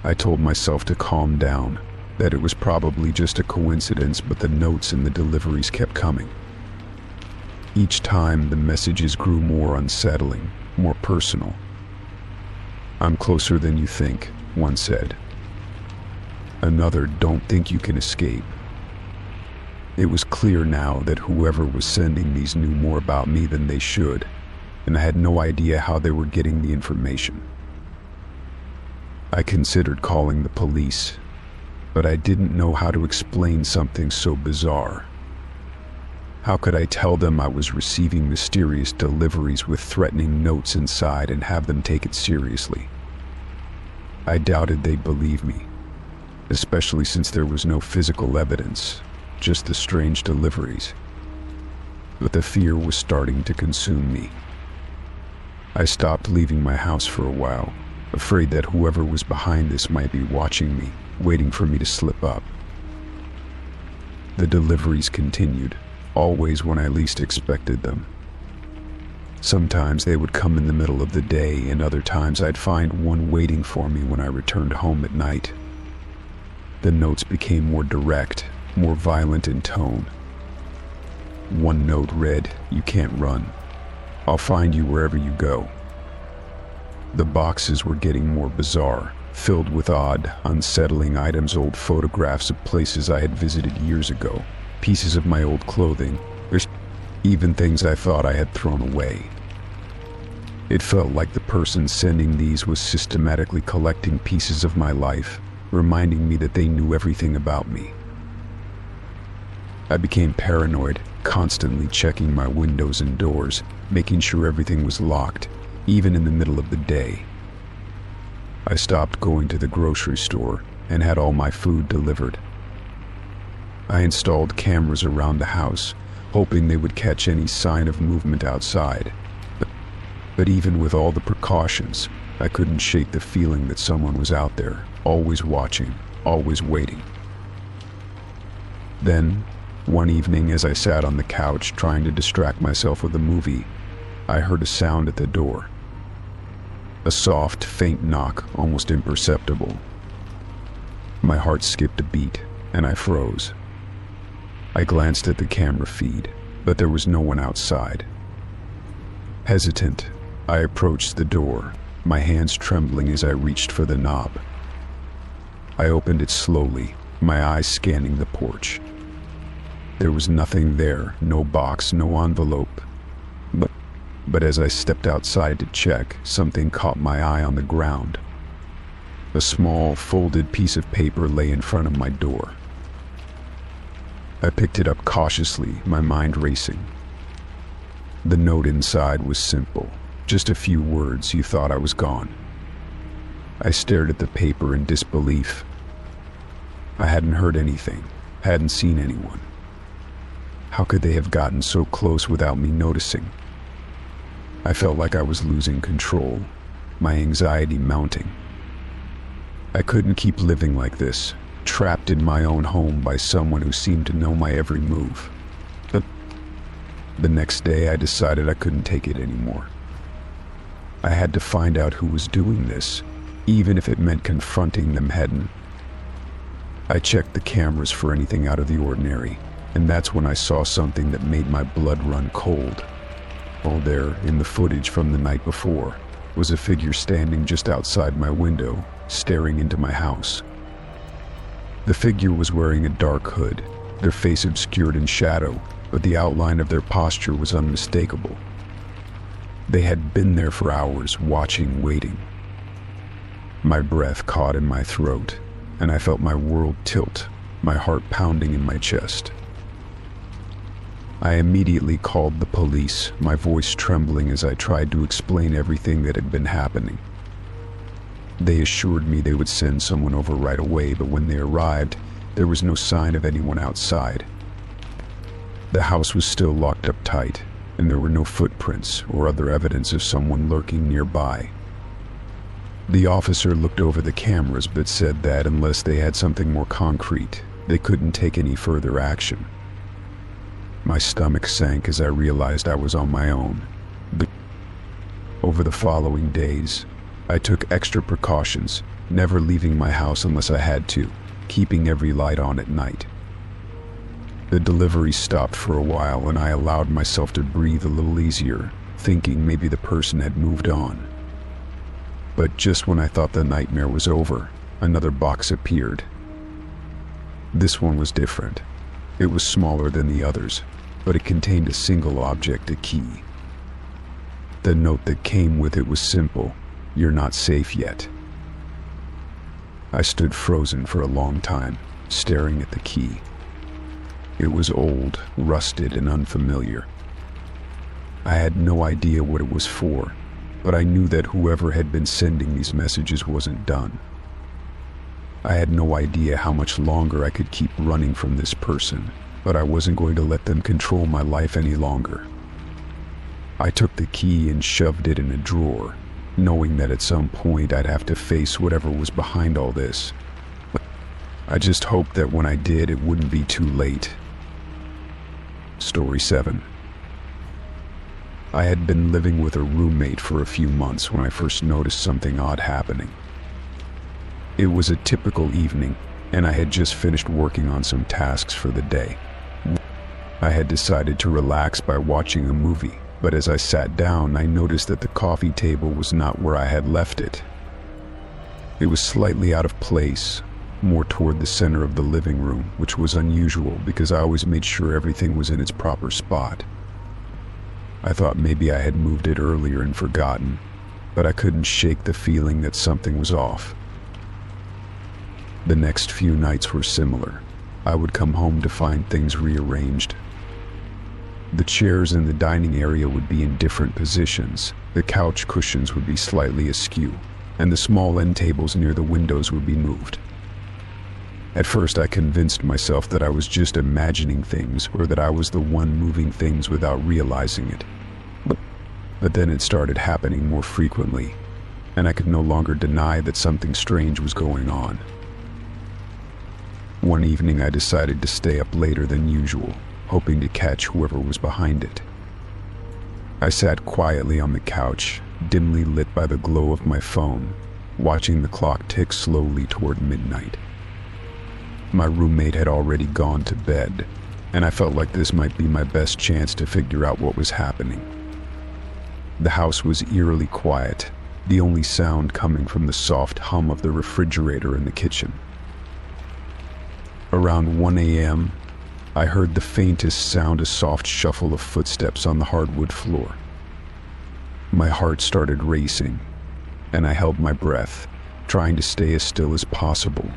I told myself to calm down, that it was probably just a coincidence, but the notes and the deliveries kept coming. Each time, the messages grew more unsettling, more personal. "I'm closer than you think," one said. Another, "Don't think you can escape." It was clear now that whoever was sending these knew more about me than they should, and I had no idea how they were getting the information. I considered calling the police, but I didn't know how to explain something so bizarre. How could I tell them I was receiving mysterious deliveries with threatening notes inside and have them take it seriously? I doubted they'd believe me, especially since there was no physical evidence, just the strange deliveries. But the fear was starting to consume me. I stopped leaving my house for a while, afraid that whoever was behind this might be watching me, waiting for me to slip up. The deliveries continued, always when I least expected them. Sometimes they would come in the middle of the day, and other times I'd find one waiting for me when I returned home at night. The notes became more direct, more violent in tone. One note read, "You can't run. I'll find you wherever you go." The boxes were getting more bizarre, filled with odd, unsettling items, old photographs of places I had visited years ago, pieces of my old clothing, there's even things I thought I had thrown away. It felt like the person sending these was systematically collecting pieces of my life, reminding me that they knew everything about me. I became paranoid, constantly checking my windows and doors, making sure everything was locked, even in the middle of the day. I stopped going to the grocery store and had all my food delivered. I installed cameras around the house, hoping they would catch any sign of movement outside. But even with all the precautions, I couldn't shake the feeling that someone was out there, always watching, always waiting. Then, one evening as I sat on the couch trying to distract myself with a movie, I heard a sound at the door. A soft, faint knock, almost imperceptible. My heart skipped a beat, and I froze. I glanced at the camera feed, but there was no one outside. Hesitant, I approached the door, my hands trembling as I reached for the knob. I opened it slowly, my eyes scanning the porch. There was nothing there, no box, no envelope. But as I stepped outside to check, something caught my eye on the ground. A small, folded piece of paper lay in front of my door. I picked it up cautiously, my mind racing. The note inside was simple, just a few words: "You thought I was gone." I stared at the paper in disbelief. I hadn't heard anything, hadn't seen anyone. How could they have gotten so close without me noticing? I felt like I was losing control, my anxiety mounting. I couldn't keep living like this, trapped in my own home by someone who seemed to know my every move. But the next day I decided I couldn't take it anymore. I had to find out who was doing this, even if it meant confronting them head-on. I checked the cameras for anything out of the ordinary, and that's when I saw something that made my blood run cold. Oh, there, in the footage from the night before, was a figure standing just outside my window, staring into my house. The figure was wearing a dark hood, their face obscured in shadow, but the outline of their posture was unmistakable. They had been there for hours, watching, waiting. My breath caught in my throat, and I felt my world tilt, my heart pounding in my chest. I immediately called the police, my voice trembling as I tried to explain everything that had been happening. They assured me they would send someone over right away, but when they arrived, there was no sign of anyone outside. The house was still locked up tight, and there were no footprints or other evidence of someone lurking nearby. The officer looked over the cameras but said that unless they had something more concrete, they couldn't take any further action. My stomach sank as I realized I was on my own. But over the following days, I took extra precautions, never leaving my house unless I had to, keeping every light on at night. The delivery stopped for a while and I allowed myself to breathe a little easier, thinking maybe the person had moved on. But just when I thought the nightmare was over, another box appeared. This one was different. It was smaller than the others, but it contained a single object, a key. The note that came with it was simple: "You're not safe yet." I stood frozen for a long time, staring at the key. It was old, rusted, and unfamiliar. I had no idea what it was for, but I knew that whoever had been sending these messages wasn't done. I had no idea how much longer I could keep running from this person, but I wasn't going to let them control my life any longer. I took the key and shoved it in a drawer, knowing that at some point I'd have to face whatever was behind all this. I just hoped that when I did, it wouldn't be too late. Story 7. I had been living with a roommate for a few months when I first noticed something odd happening. It was a typical evening, and I had just finished working on some tasks for the day. I had decided to relax by watching a movie, but as I sat down, I noticed that the coffee table was not where I had left it. It was slightly out of place, more toward the center of the living room, which was unusual because I always made sure everything was in its proper spot. I thought maybe I had moved it earlier and forgotten, but I couldn't shake the feeling that something was off. The next few nights were similar. I would come home to find things rearranged. The chairs in the dining area would be in different positions, the couch cushions would be slightly askew, and the small end tables near the windows would be moved. At first, I convinced myself that I was just imagining things or that I was the one moving things without realizing it. But then it started happening more frequently, and I could no longer deny that something strange was going on. One evening, I decided to stay up later than usual, hoping to catch whoever was behind it. I sat quietly on the couch, dimly lit by the glow of my phone, watching the clock tick slowly toward midnight. My roommate had already gone to bed, and I felt like this might be my best chance to figure out what was happening. The house was eerily quiet, the only sound coming from the soft hum of the refrigerator in the kitchen. Around 1 a.m., I heard the faintest sound, a soft shuffle of footsteps on the hardwood floor. My heart started racing, and I held my breath, trying to stay as still as possible.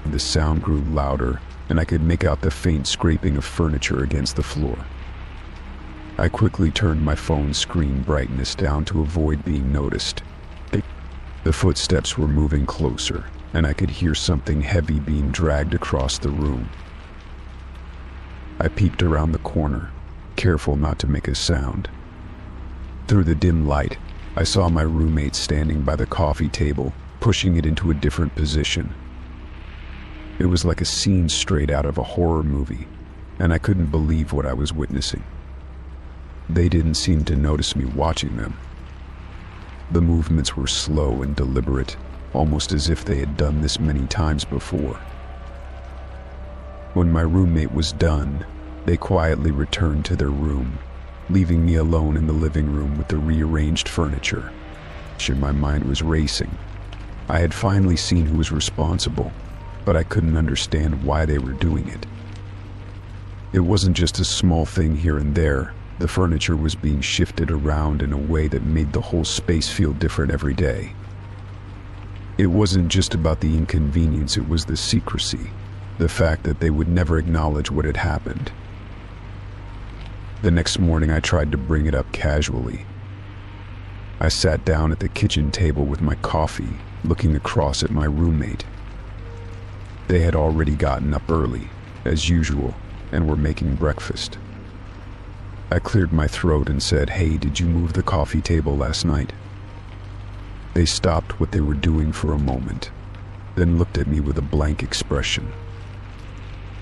The sound grew louder, and I could make out the faint scraping of furniture against the floor. I quickly turned my phone's screen brightness down to avoid being noticed. The footsteps were moving closer, and I could hear something heavy being dragged across the room. I peeked around the corner, careful not to make a sound. Through the dim light, I saw my roommate standing by the coffee table, pushing it into a different position. It was like a scene straight out of a horror movie, and I couldn't believe what I was witnessing. They didn't seem to notice me watching them. The movements were slow and deliberate, almost as if they had done this many times before. When my roommate was done, they quietly returned to their room, leaving me alone in the living room with the rearranged furniture. My mind was racing. I had finally seen who was responsible, but I couldn't understand why they were doing it. It wasn't just a small thing here and there. The furniture was being shifted around in a way that made the whole space feel different every day. It wasn't just about the inconvenience, it was the secrecy, the fact that they would never acknowledge what had happened. The next morning, I tried to bring it up casually. I sat down at the kitchen table with my coffee, looking across at my roommate. They had already gotten up early, as usual, and were making breakfast. I cleared my throat and said, "Hey, did you move the coffee table last night?" They stopped what they were doing for a moment, then looked at me with a blank expression.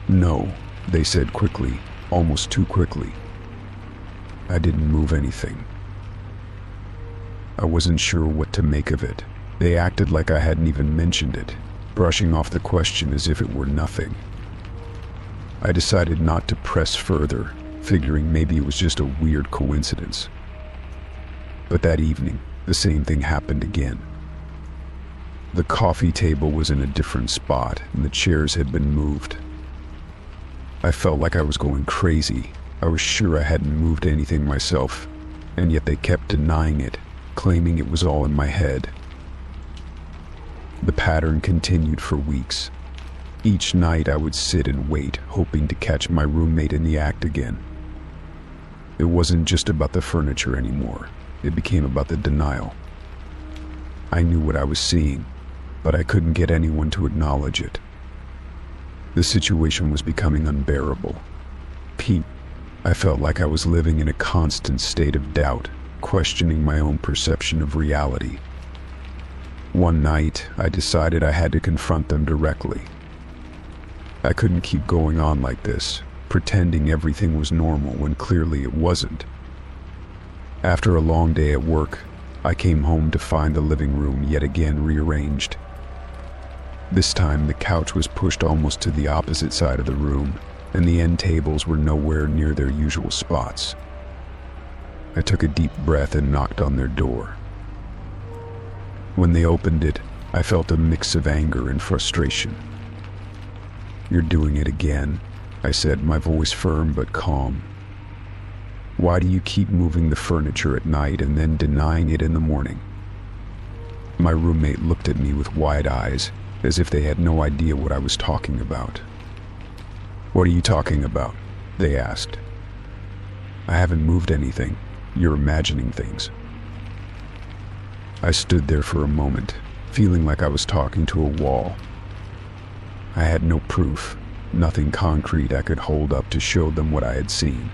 "No," they said quickly, almost too quickly. I didn't move anything. I wasn't sure what to make of it. They acted like I hadn't even mentioned it, brushing off the question as if it were nothing. I decided not to press further, figuring maybe it was just a weird coincidence. But that evening, the same thing happened again. The coffee table was in a different spot, and the chairs had been moved. I felt like I was going crazy. I was sure I hadn't moved anything myself, and yet they kept denying it, claiming it was all in my head. The pattern continued for weeks. Each night I would sit and wait, hoping to catch my roommate in the act again. It wasn't just about the furniture anymore. It became about the denial. I knew what I was seeing, but I couldn't get anyone to acknowledge it. The situation was becoming unbearable. I felt like I was living in a constant state of doubt, questioning my own perception of reality. One night, I decided I had to confront them directly. I couldn't keep going on like this, pretending everything was normal when clearly it wasn't. After a long day at work, I came home to find the living room yet again rearranged. This time, the couch was pushed almost to the opposite side of the room, and the end tables were nowhere near their usual spots. I took a deep breath and knocked on their door. When they opened it, I felt a mix of anger and frustration. "You're doing it again," I said, my voice firm but calm. "Why do you keep moving the furniture at night and then denying it in the morning?" My roommate looked at me with wide eyes, as if they had no idea what I was talking about. "What are you talking about?" they asked. "I haven't moved anything. You're imagining things." I stood there for a moment, feeling like I was talking to a wall. I had no proof, nothing concrete I could hold up to show them what I had seen.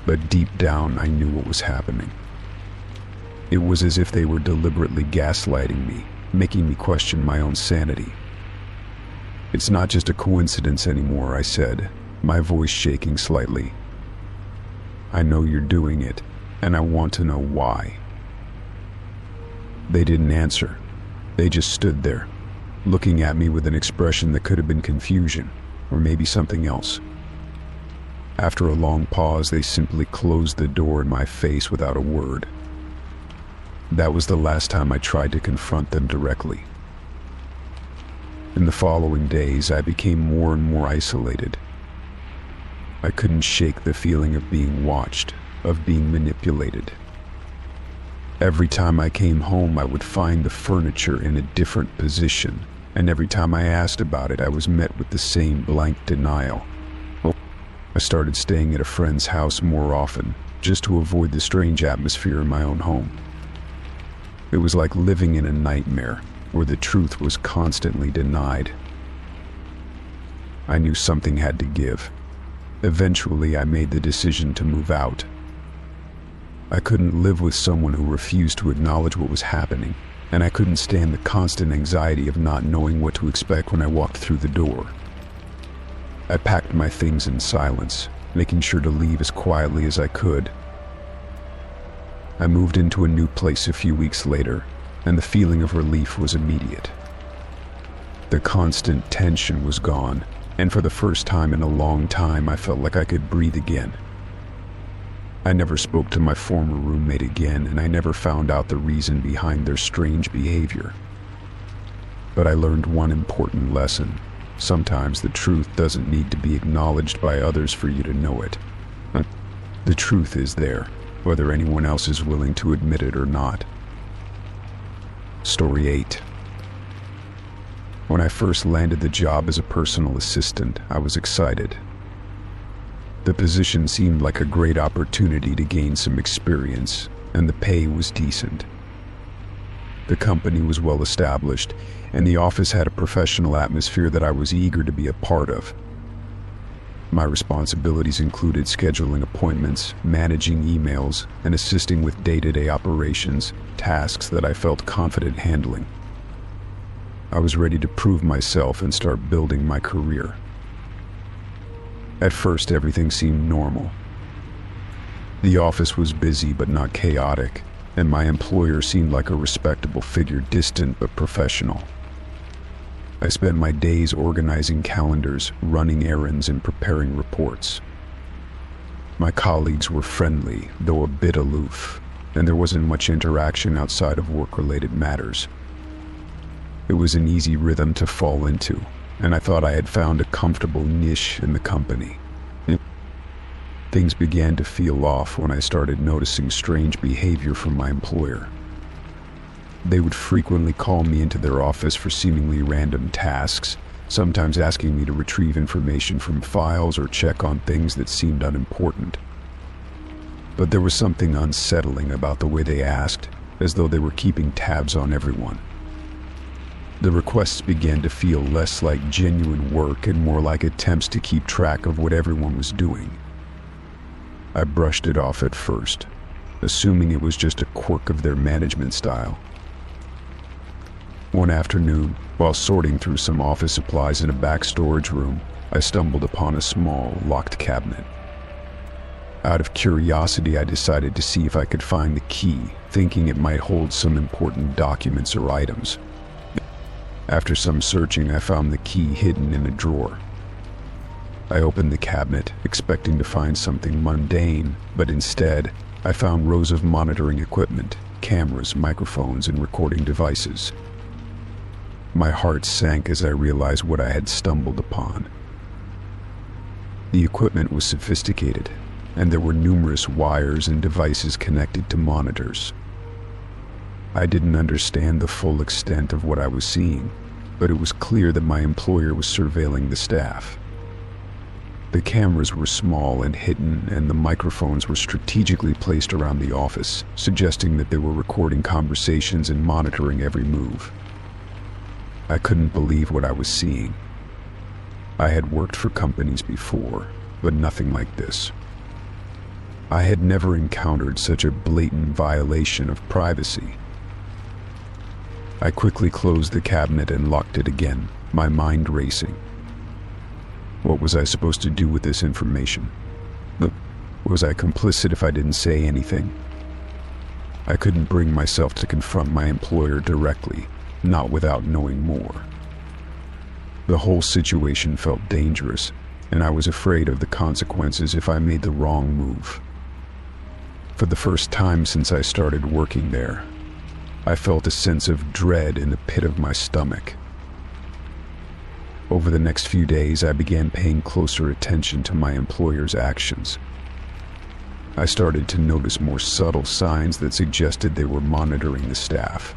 But deep down, I knew what was happening. It was as if they were deliberately gaslighting me, making me question my own sanity. "It's not just a coincidence anymore," I said, my voice shaking slightly. "I know you're doing it, and I want to know why." They didn't answer. They just stood there, looking at me with an expression that could have been confusion, or maybe something else. After a long pause, they simply closed the door in my face without a word. That was the last time I tried to confront them directly. In the following days, I became more and more isolated. I couldn't shake the feeling of being watched, of being manipulated. Every time I came home, I would find the furniture in a different position, and every time I asked about it, I was met with the same blank denial. I started staying at a friend's house more often, just to avoid the strange atmosphere in my own home. It was like living in a nightmare, where the truth was constantly denied. I knew something had to give. Eventually, I made the decision to move out. I couldn't live with someone who refused to acknowledge what was happening, and I couldn't stand the constant anxiety of not knowing what to expect when I walked through the door. I packed my things in silence, making sure to leave as quietly as I could. I moved into a new place a few weeks later, and the feeling of relief was immediate. The constant tension was gone, and for the first time in a long time, I felt like I could breathe again. I never spoke to my former roommate again, and I never found out the reason behind their strange behavior. But I learned one important lesson. Sometimes the truth doesn't need to be acknowledged by others for you to know it. The truth is there, whether anyone else is willing to admit it or not. Story 8. When I first landed the job as a personal assistant, I was excited. The position seemed like a great opportunity to gain some experience, and the pay was decent. The company was well established, and the office had a professional atmosphere that I was eager to be a part of. My responsibilities included scheduling appointments, managing emails, and assisting with day-to-day operations, tasks that I felt confident handling. I was ready to prove myself and start building my career. At first, everything seemed normal. The office was busy but not chaotic, and my employer seemed like a respectable figure, distant but professional. I spent my days organizing calendars, running errands, and preparing reports. My colleagues were friendly, though a bit aloof, and there wasn't much interaction outside of work-related matters. It was an easy rhythm to fall into, and I thought I had found a comfortable niche in the company. Things began to feel off when I started noticing strange behavior from my employer. They would frequently call me into their office for seemingly random tasks, sometimes asking me to retrieve information from files or check on things that seemed unimportant. But there was something unsettling about the way they asked, as though they were keeping tabs on everyone. The requests began to feel less like genuine work and more like attempts to keep track of what everyone was doing. I brushed it off at first, assuming it was just a quirk of their management style. One afternoon, while sorting through some office supplies in a back storage room, I stumbled upon a small, locked cabinet. Out of curiosity, I decided to see if I could find the key, thinking it might hold some important documents or items. After some searching, I found the key hidden in a drawer. I opened the cabinet, expecting to find something mundane, but instead, I found rows of monitoring equipment, cameras, microphones, and recording devices. My heart sank as I realized what I had stumbled upon. The equipment was sophisticated, and there were numerous wires and devices connected to monitors. I didn't understand the full extent of what I was seeing, but it was clear that my employer was surveilling the staff. The cameras were small and hidden, and the microphones were strategically placed around the office, suggesting that they were recording conversations and monitoring every move. I couldn't believe what I was seeing. I had worked for companies before, but nothing like this. I had never encountered such a blatant violation of privacy. I quickly closed the cabinet and locked it again, my mind racing. What was I supposed to do with this information? Was I complicit if I didn't say anything? I couldn't bring myself to confront my employer directly, not without knowing more. The whole situation felt dangerous, and I was afraid of the consequences if I made the wrong move. For the first time since I started working there, I felt a sense of dread in the pit of my stomach. Over the next few days, I began paying closer attention to my employer's actions. I started to notice more subtle signs that suggested they were monitoring the staff.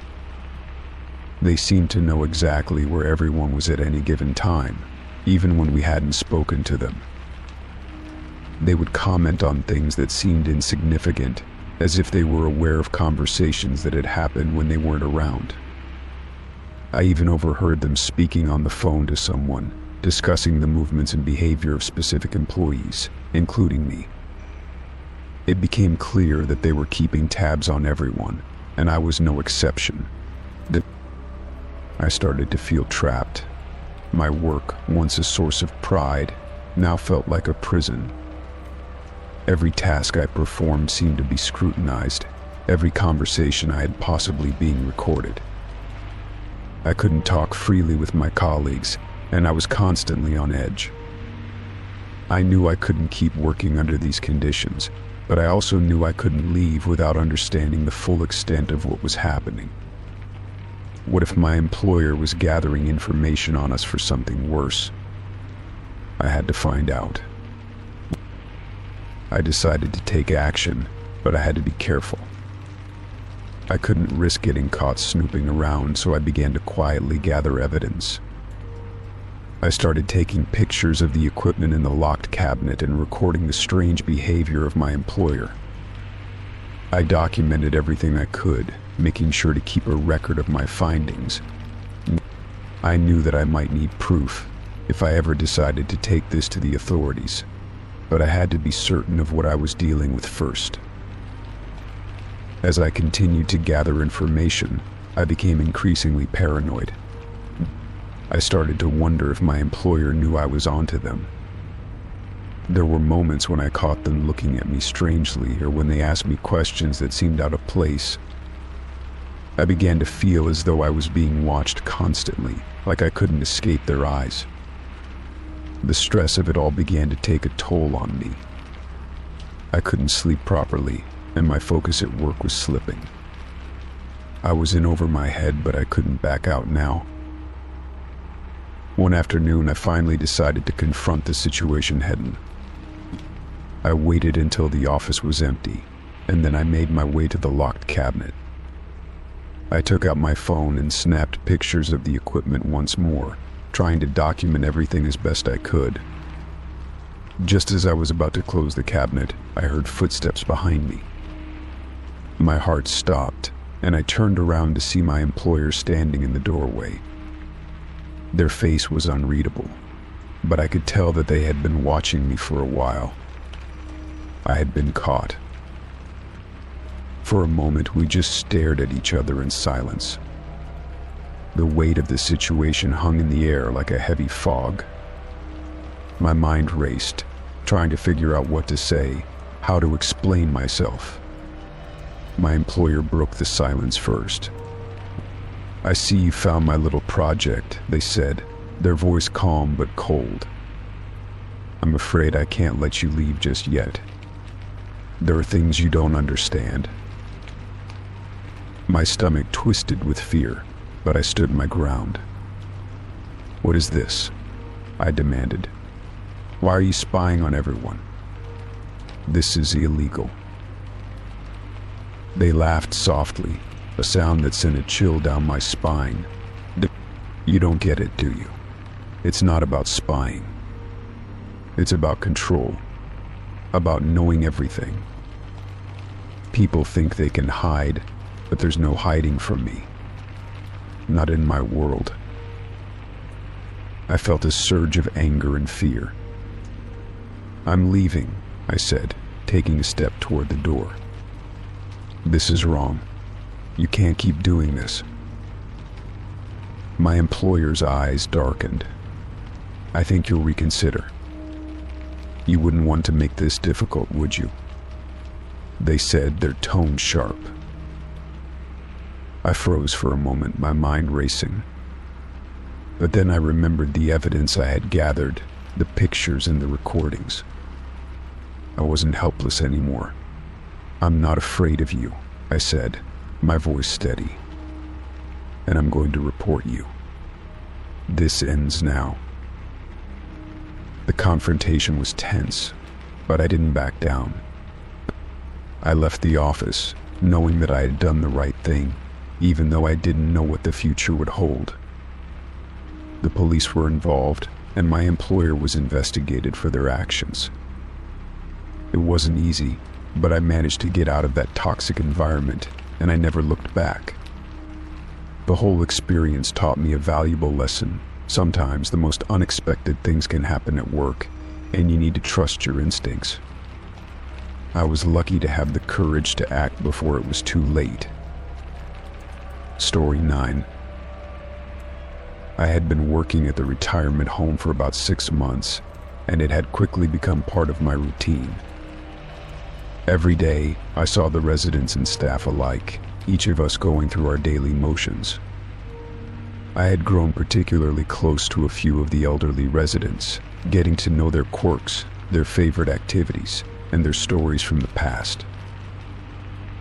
They seemed to know exactly where everyone was at any given time, even when we hadn't spoken to them. They would comment on things that seemed insignificant, as if they were aware of conversations that had happened when they weren't around. I even overheard them speaking on the phone to someone, discussing the movements and behavior of specific employees, including me. It became clear that they were keeping tabs on everyone, and I was no exception. I started to feel trapped. My work, once a source of pride, now felt like a prison. Every task I performed seemed to be scrutinized, every conversation I had possibly being recorded. I couldn't talk freely with my colleagues, and I was constantly on edge. I knew I couldn't keep working under these conditions, but I also knew I couldn't leave without understanding the full extent of what was happening. What if my employer was gathering information on us for something worse? I had to find out. I decided to take action, but I had to be careful. I couldn't risk getting caught snooping around, so I began to quietly gather evidence. I started taking pictures of the equipment in the locked cabinet and recording the strange behavior of my employer. I documented everything I could, making sure to keep a record of my findings. I knew that I might need proof if I ever decided to take this to the authorities, but I had to be certain of what I was dealing with first. As I continued to gather information, I became increasingly paranoid. I started to wonder if my employer knew I was onto them. There were moments when I caught them looking at me strangely, or when they asked me questions that seemed out of place. I began to feel as though I was being watched constantly, like I couldn't escape their eyes. The stress of it all began to take a toll on me. I couldn't sleep properly, and my focus at work was slipping. I was in over my head, but I couldn't back out now. One afternoon, I finally decided to confront the situation head-on. I waited until the office was empty, and then I made my way to the locked cabinet. I took out my phone and snapped pictures of the equipment once more, trying to document everything as best I could. Just as I was about to close the cabinet, I heard footsteps behind me. My heart stopped, and I turned around to see my employer standing in the doorway. Their face was unreadable, but I could tell that they had been watching me for a while. I had been caught. For a moment, we just stared at each other in silence. The weight of the situation hung in the air like a heavy fog. My mind raced, trying to figure out what to say, how to explain myself. My employer broke the silence first. "I see you found my little project," they said, their voice calm but cold. "I'm afraid I can't let you leave just yet." There are things you don't understand. My stomach twisted with fear, but I stood my ground. What is this? I demanded. Why are you spying on everyone? This is illegal. They laughed softly, a sound that sent a chill down my spine. You don't get it, do you? It's not about spying. It's about control, about knowing everything. People think they can hide, but there's no hiding from me. Not in my world. I felt a surge of anger and fear. I'm leaving, I said, taking a step toward the door. This is wrong. You can't keep doing this. My employer's eyes darkened. I think you'll reconsider. You wouldn't want to make this difficult, would you? They said, their tone sharp. I froze for a moment, my mind racing. But then I remembered the evidence I had gathered, the pictures and the recordings. I wasn't helpless anymore. I'm not afraid of you, I said, my voice steady. And I'm going to report you. This ends now. The confrontation was tense, but I didn't back down. I left the office, knowing that I had done the right thing, even though I didn't know what the future would hold. The police were involved, and my employer was investigated for their actions. It wasn't easy, but I managed to get out of that toxic environment, and I never looked back. The whole experience taught me a valuable lesson. Sometimes the most unexpected things can happen at work, and you need to trust your instincts. I was lucky to have the courage to act before it was too late. Story 9. I had been working at the retirement home for about 6 months, and it had quickly become part of my routine. Every day, I saw the residents and staff alike, each of us going through our daily motions. I had grown particularly close to a few of the elderly residents, getting to know their quirks, their favorite activities, and their stories from the past.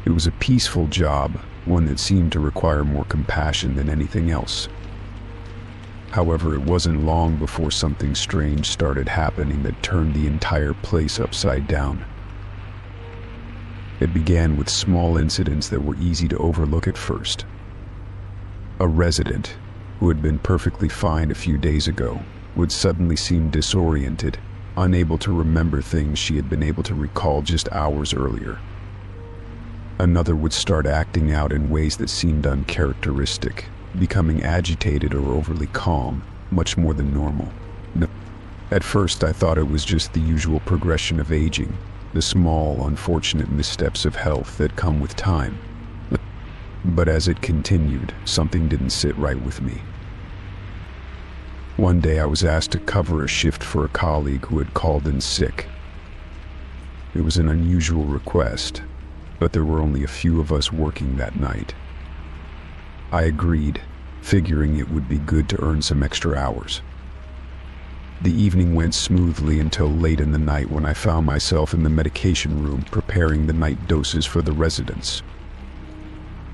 It was a peaceful job, one that seemed to require more compassion than anything else. However, it wasn't long before something strange started happening that turned the entire place upside down. It began with small incidents that were easy to overlook at first. A resident, who had been perfectly fine a few days ago, would suddenly seem disoriented, unable to remember things she had been able to recall just hours earlier. Another would start acting out in ways that seemed uncharacteristic, becoming agitated or overly calm, much more than normal. At first, I thought it was just the usual progression of aging, the small, unfortunate missteps of health that come with time. But as it continued, something didn't sit right with me. One day I was asked to cover a shift for a colleague who had called in sick. It was an unusual request, but there were only a few of us working that night. I agreed, figuring it would be good to earn some extra hours. The evening went smoothly until late in the night when I found myself in the medication room preparing the night doses for the residents.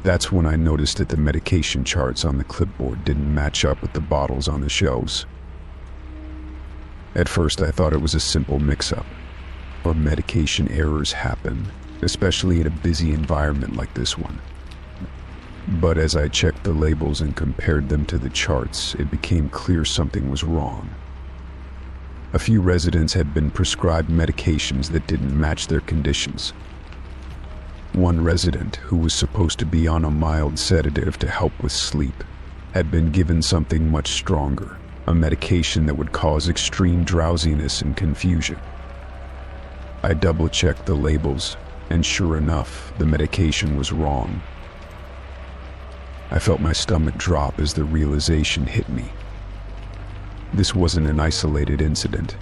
That's when I noticed that the medication charts on the clipboard didn't match up with the bottles on the shelves. At first I thought it was a simple mix-up, but medication errors happen, especially in a busy environment like this one. But as I checked the labels and compared them to the charts, it became clear something was wrong. A few residents had been prescribed medications that didn't match their conditions. One resident, who was supposed to be on a mild sedative to help with sleep, had been given something much stronger, a medication that would cause extreme drowsiness and confusion. I double-checked the labels, and sure enough, the medication was wrong. I felt my stomach drop as the realization hit me. This wasn't an isolated incident.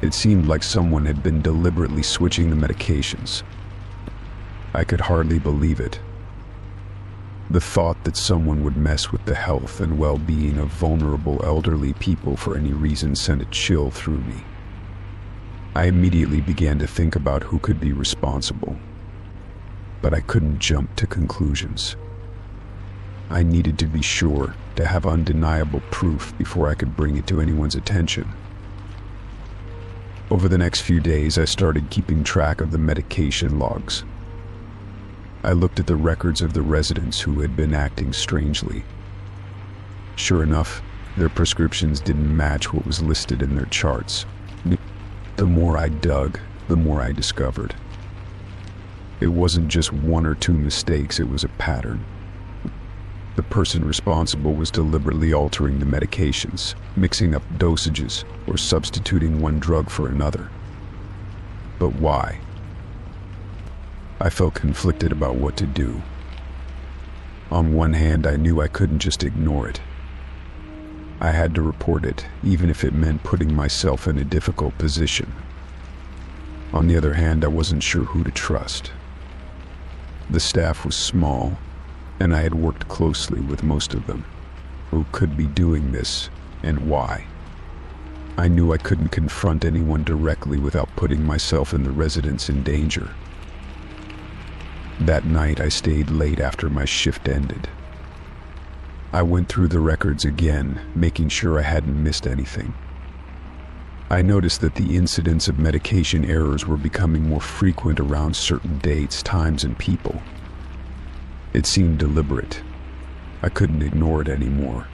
It seemed like someone had been deliberately switching the medications. I could hardly believe it. The thought that someone would mess with the health and well-being of vulnerable elderly people for any reason sent a chill through me. I immediately began to think about who could be responsible, but I couldn't jump to conclusions. I needed to be sure to have undeniable proof before I could bring it to anyone's attention. Over the next few days, I started keeping track of the medication logs. I looked at the records of the residents who had been acting strangely. Sure enough, their prescriptions didn't match what was listed in their charts. The more I dug, the more I discovered. It wasn't just one or two mistakes, it was a pattern. The person responsible was deliberately altering the medications, mixing up dosages, or substituting one drug for another. But why? I felt conflicted about what to do. On one hand, I knew I couldn't just ignore it. I had to report it, even if it meant putting myself in a difficult position. On the other hand, I wasn't sure who to trust. The staff was small, and I had worked closely with most of them. Who could be doing this, and why? I knew I couldn't confront anyone directly without putting myself and the residents in danger. That night, I stayed late after my shift ended. I went through the records again, making sure I hadn't missed anything. I noticed that the incidents of medication errors were becoming more frequent around certain dates, times, and people. It seemed deliberate. I couldn't ignore it anymore.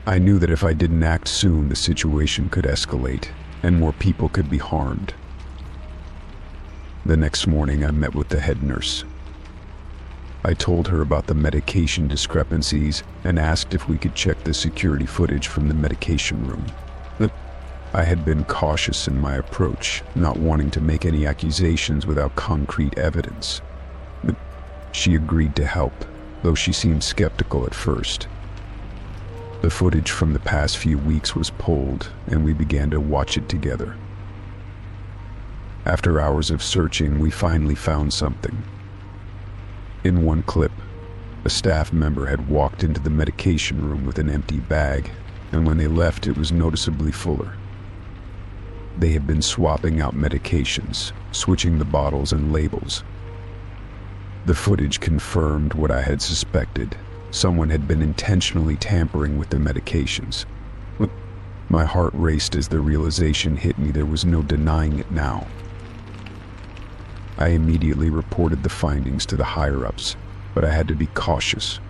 I knew that if I didn't act soon, the situation could escalate, and more people could be harmed. The next morning, I met with the head nurse. I told her about the medication discrepancies and asked if we could check the security footage from the medication room. I had been cautious in my approach, not wanting to make any accusations without concrete evidence. She agreed to help, though she seemed skeptical at first. The footage from the past few weeks was pulled, and we began to watch it together. After hours of searching, we finally found something. In one clip, a staff member had walked into the medication room with an empty bag, and when they left, it was noticeably fuller. They had been swapping out medications, switching the bottles and labels. The footage confirmed what I had suspected. Someone had been intentionally tampering with the medications. My heart raced as the realization hit me there was no denying it now. I immediately reported the findings to the higher-ups, but I had to be cautious.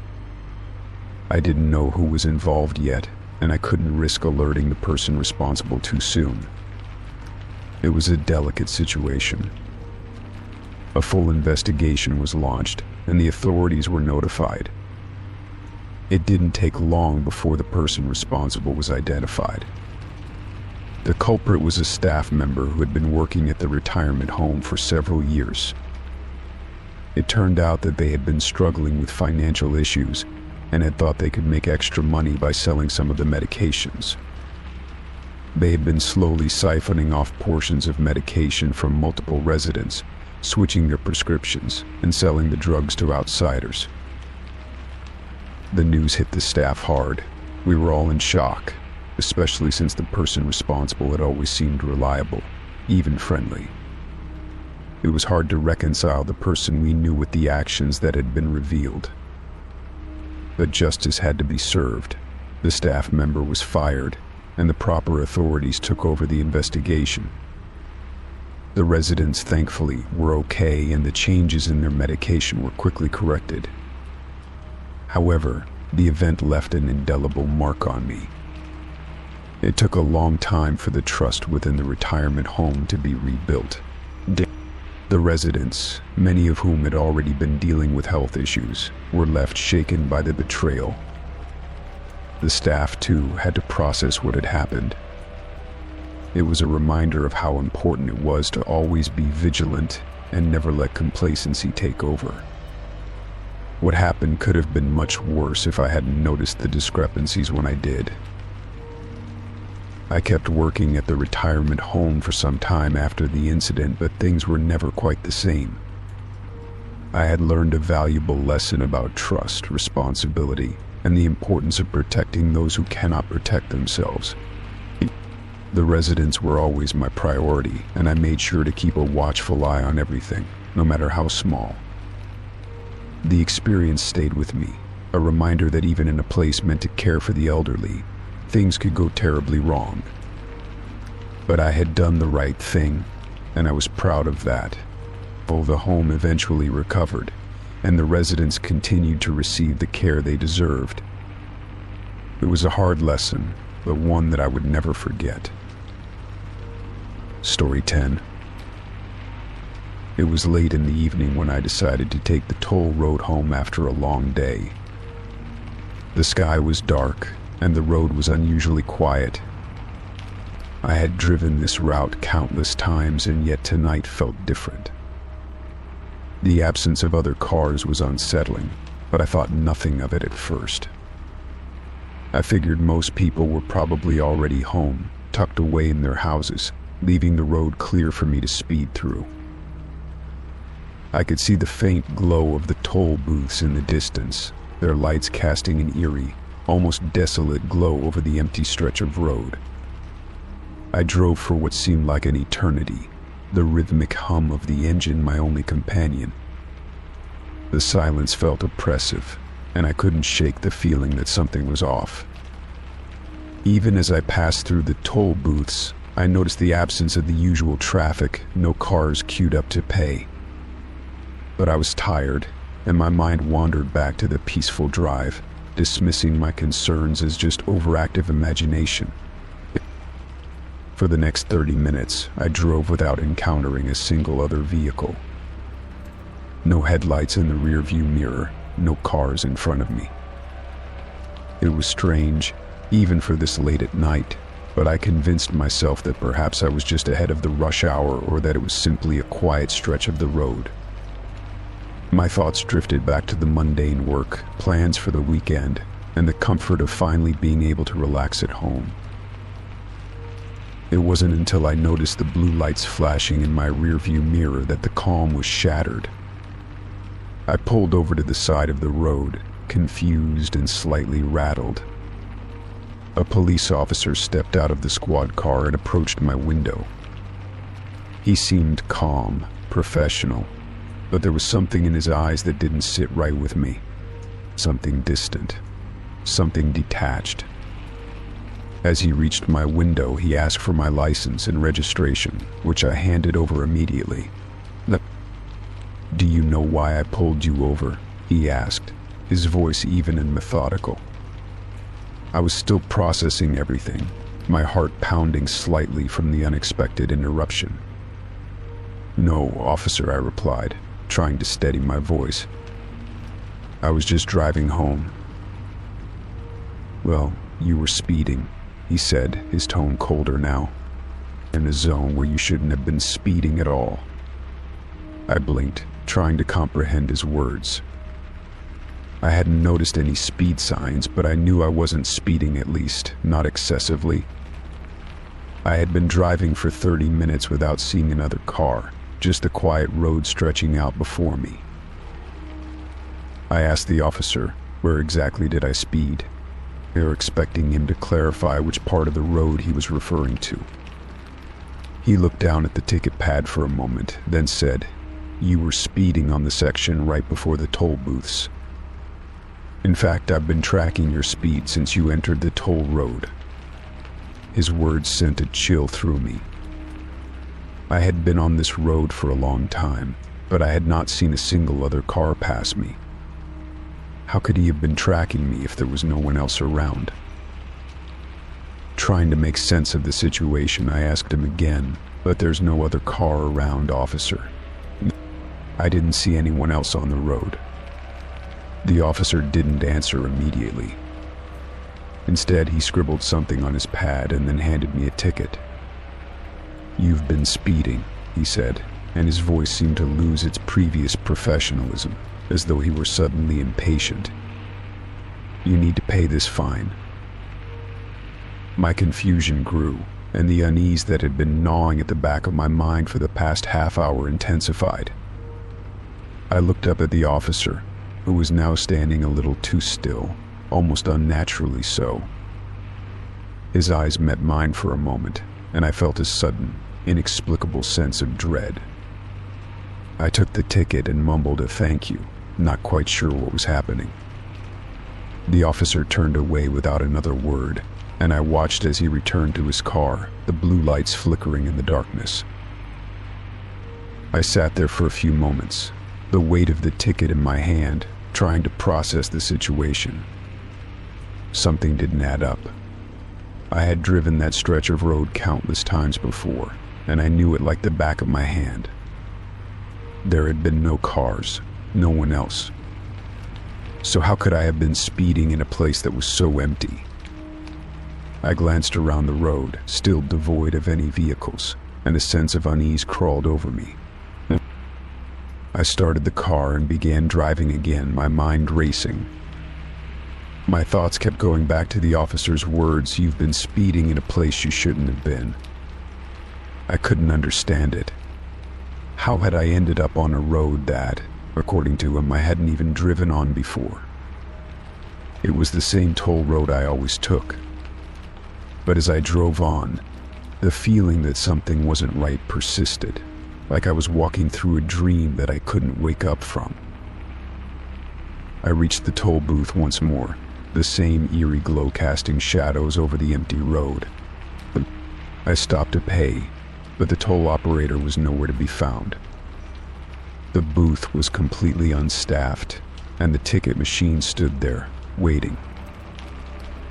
I didn't know who was involved yet, and I couldn't risk alerting the person responsible too soon. It was a delicate situation. A full investigation was launched, and the authorities were notified. It didn't take long before the person responsible was identified. The culprit was a staff member who had been working at the retirement home for several years. It turned out that they had been struggling with financial issues and had thought they could make extra money by selling some of the medications. They had been slowly siphoning off portions of medication from multiple residents, switching their prescriptions, and selling the drugs to outsiders. The news hit the staff hard. We were all in shock, especially since the person responsible had always seemed reliable, even friendly. It was hard to reconcile the person we knew with the actions that had been revealed. But justice had to be served. The staff member was fired, and the proper authorities took over the investigation. The residents, thankfully, were okay, and the changes in their medication were quickly corrected. However, the event left an indelible mark on me. It took a long time for the trust within the retirement home to be rebuilt. The residents, many of whom had already been dealing with health issues, were left shaken by the betrayal. The staff, too, had to process what had happened. It was a reminder of how important it was to always be vigilant and never let complacency take over. What happened could have been much worse if I hadn't noticed the discrepancies when I did. I kept working at the retirement home for some time after the incident, but things were never quite the same. I had learned a valuable lesson about trust, responsibility, and the importance of protecting those who cannot protect themselves. The residents were always my priority, and I made sure to keep a watchful eye on everything, no matter how small. The experience stayed with me, a reminder that even in a place meant to care for the elderly, things could go terribly wrong. But I had done the right thing, and I was proud of that. The home eventually recovered, and the residents continued to receive the care they deserved. It was a hard lesson, but one that I would never forget. Story 10. It was late in the evening when I decided to take the toll road home after a long day. The sky was dark, and the road was unusually quiet. I had driven this route countless times, and yet tonight felt different. The absence of other cars was unsettling, but I thought nothing of it at first. I figured most people were probably already home, tucked away in their houses, leaving the road clear for me to speed through. I could see the faint glow of the toll booths in the distance, their lights casting an eerie, almost desolate glow over the empty stretch of road. I drove for what seemed like an eternity, the rhythmic hum of the engine my only companion. The silence felt oppressive, and I couldn't shake the feeling that something was off. Even as I passed through the toll booths, I noticed the absence of the usual traffic, no cars queued up to pay. But I was tired, and my mind wandered back to the peaceful drive, dismissing my concerns as just overactive imagination. For the next 30 minutes, I drove without encountering a single other vehicle. No headlights in the rearview mirror, no cars in front of me. It was strange, even for this late at night, but I convinced myself that perhaps I was just ahead of the rush hour or that it was simply a quiet stretch of the road. My thoughts drifted back to the mundane work, plans for the weekend, and the comfort of finally being able to relax at home. It wasn't until I noticed the blue lights flashing in my rearview mirror that the calm was shattered. I pulled over to the side of the road, confused and slightly rattled. A police officer stepped out of the squad car and approached my window. He seemed calm, professional, but there was something in his eyes that didn't sit right with me. Something distant, something detached. As he reached my window, he asked for my license and registration, which I handed over immediately. "Do you know why I pulled you over?" he asked, his voice even and methodical. I was still processing everything, my heart pounding slightly from the unexpected interruption. "No, officer," I replied, trying to steady my voice. "I was just driving home." "Well, you were speeding," he said, his tone colder now. "In a zone where you shouldn't have been speeding at all." I blinked, trying to comprehend his words. I hadn't noticed any speed signs, but I knew I wasn't speeding, at least, not excessively. I had been driving for 30 minutes without seeing another car, just the quiet road stretching out before me. I asked the officer, where exactly did I speed? They were expecting him to clarify which part of the road he was referring to. He looked down at the ticket pad for a moment, then said, "You were speeding on the section right before the toll booths. In fact, I've been tracking your speed since you entered the toll road." His words sent a chill through me. I had been on this road for a long time, but I had not seen a single other car pass me. How could he have been tracking me if there was no one else around? Trying to make sense of the situation, I asked him again, "But there's no other car around, officer." "I didn't see anyone else on the road." The officer didn't answer immediately. Instead, he scribbled something on his pad and then handed me a ticket. "You've been speeding," he said, and his voice seemed to lose its previous professionalism, as though he were suddenly impatient. "You need to pay this fine." My confusion grew, and the unease that had been gnawing at the back of my mind for the past half hour intensified. I looked up at the officer, who was now standing a little too still, almost unnaturally so. His eyes met mine for a moment, and I felt a sudden, inexplicable sense of dread. I took the ticket and mumbled a thank you, not quite sure what was happening. The officer turned away without another word, and I watched as he returned to his car, the blue lights flickering in the darkness. I sat there for a few moments, the weight of the ticket in my hand, trying to process the situation. Something didn't add up. I had driven that stretch of road countless times before, and I knew it like the back of my hand. There had been no cars, no one else. So how could I have been speeding in a place that was so empty? I glanced around the road, still devoid of any vehicles, and a sense of unease crawled over me. I started the car and began driving again, my mind racing. My thoughts kept going back to the officer's words, "You've been speeding in a place you shouldn't have been." I couldn't understand it. How had I ended up on a road that, according to him, I hadn't even driven on before? It was the same toll road I always took. But as I drove on, the feeling that something wasn't right persisted, like I was walking through a dream that I couldn't wake up from. I reached the toll booth once more, the same eerie glow casting shadows over the empty road. I stopped to pay, but the toll operator was nowhere to be found. The booth was completely unstaffed, and the ticket machine stood there, waiting.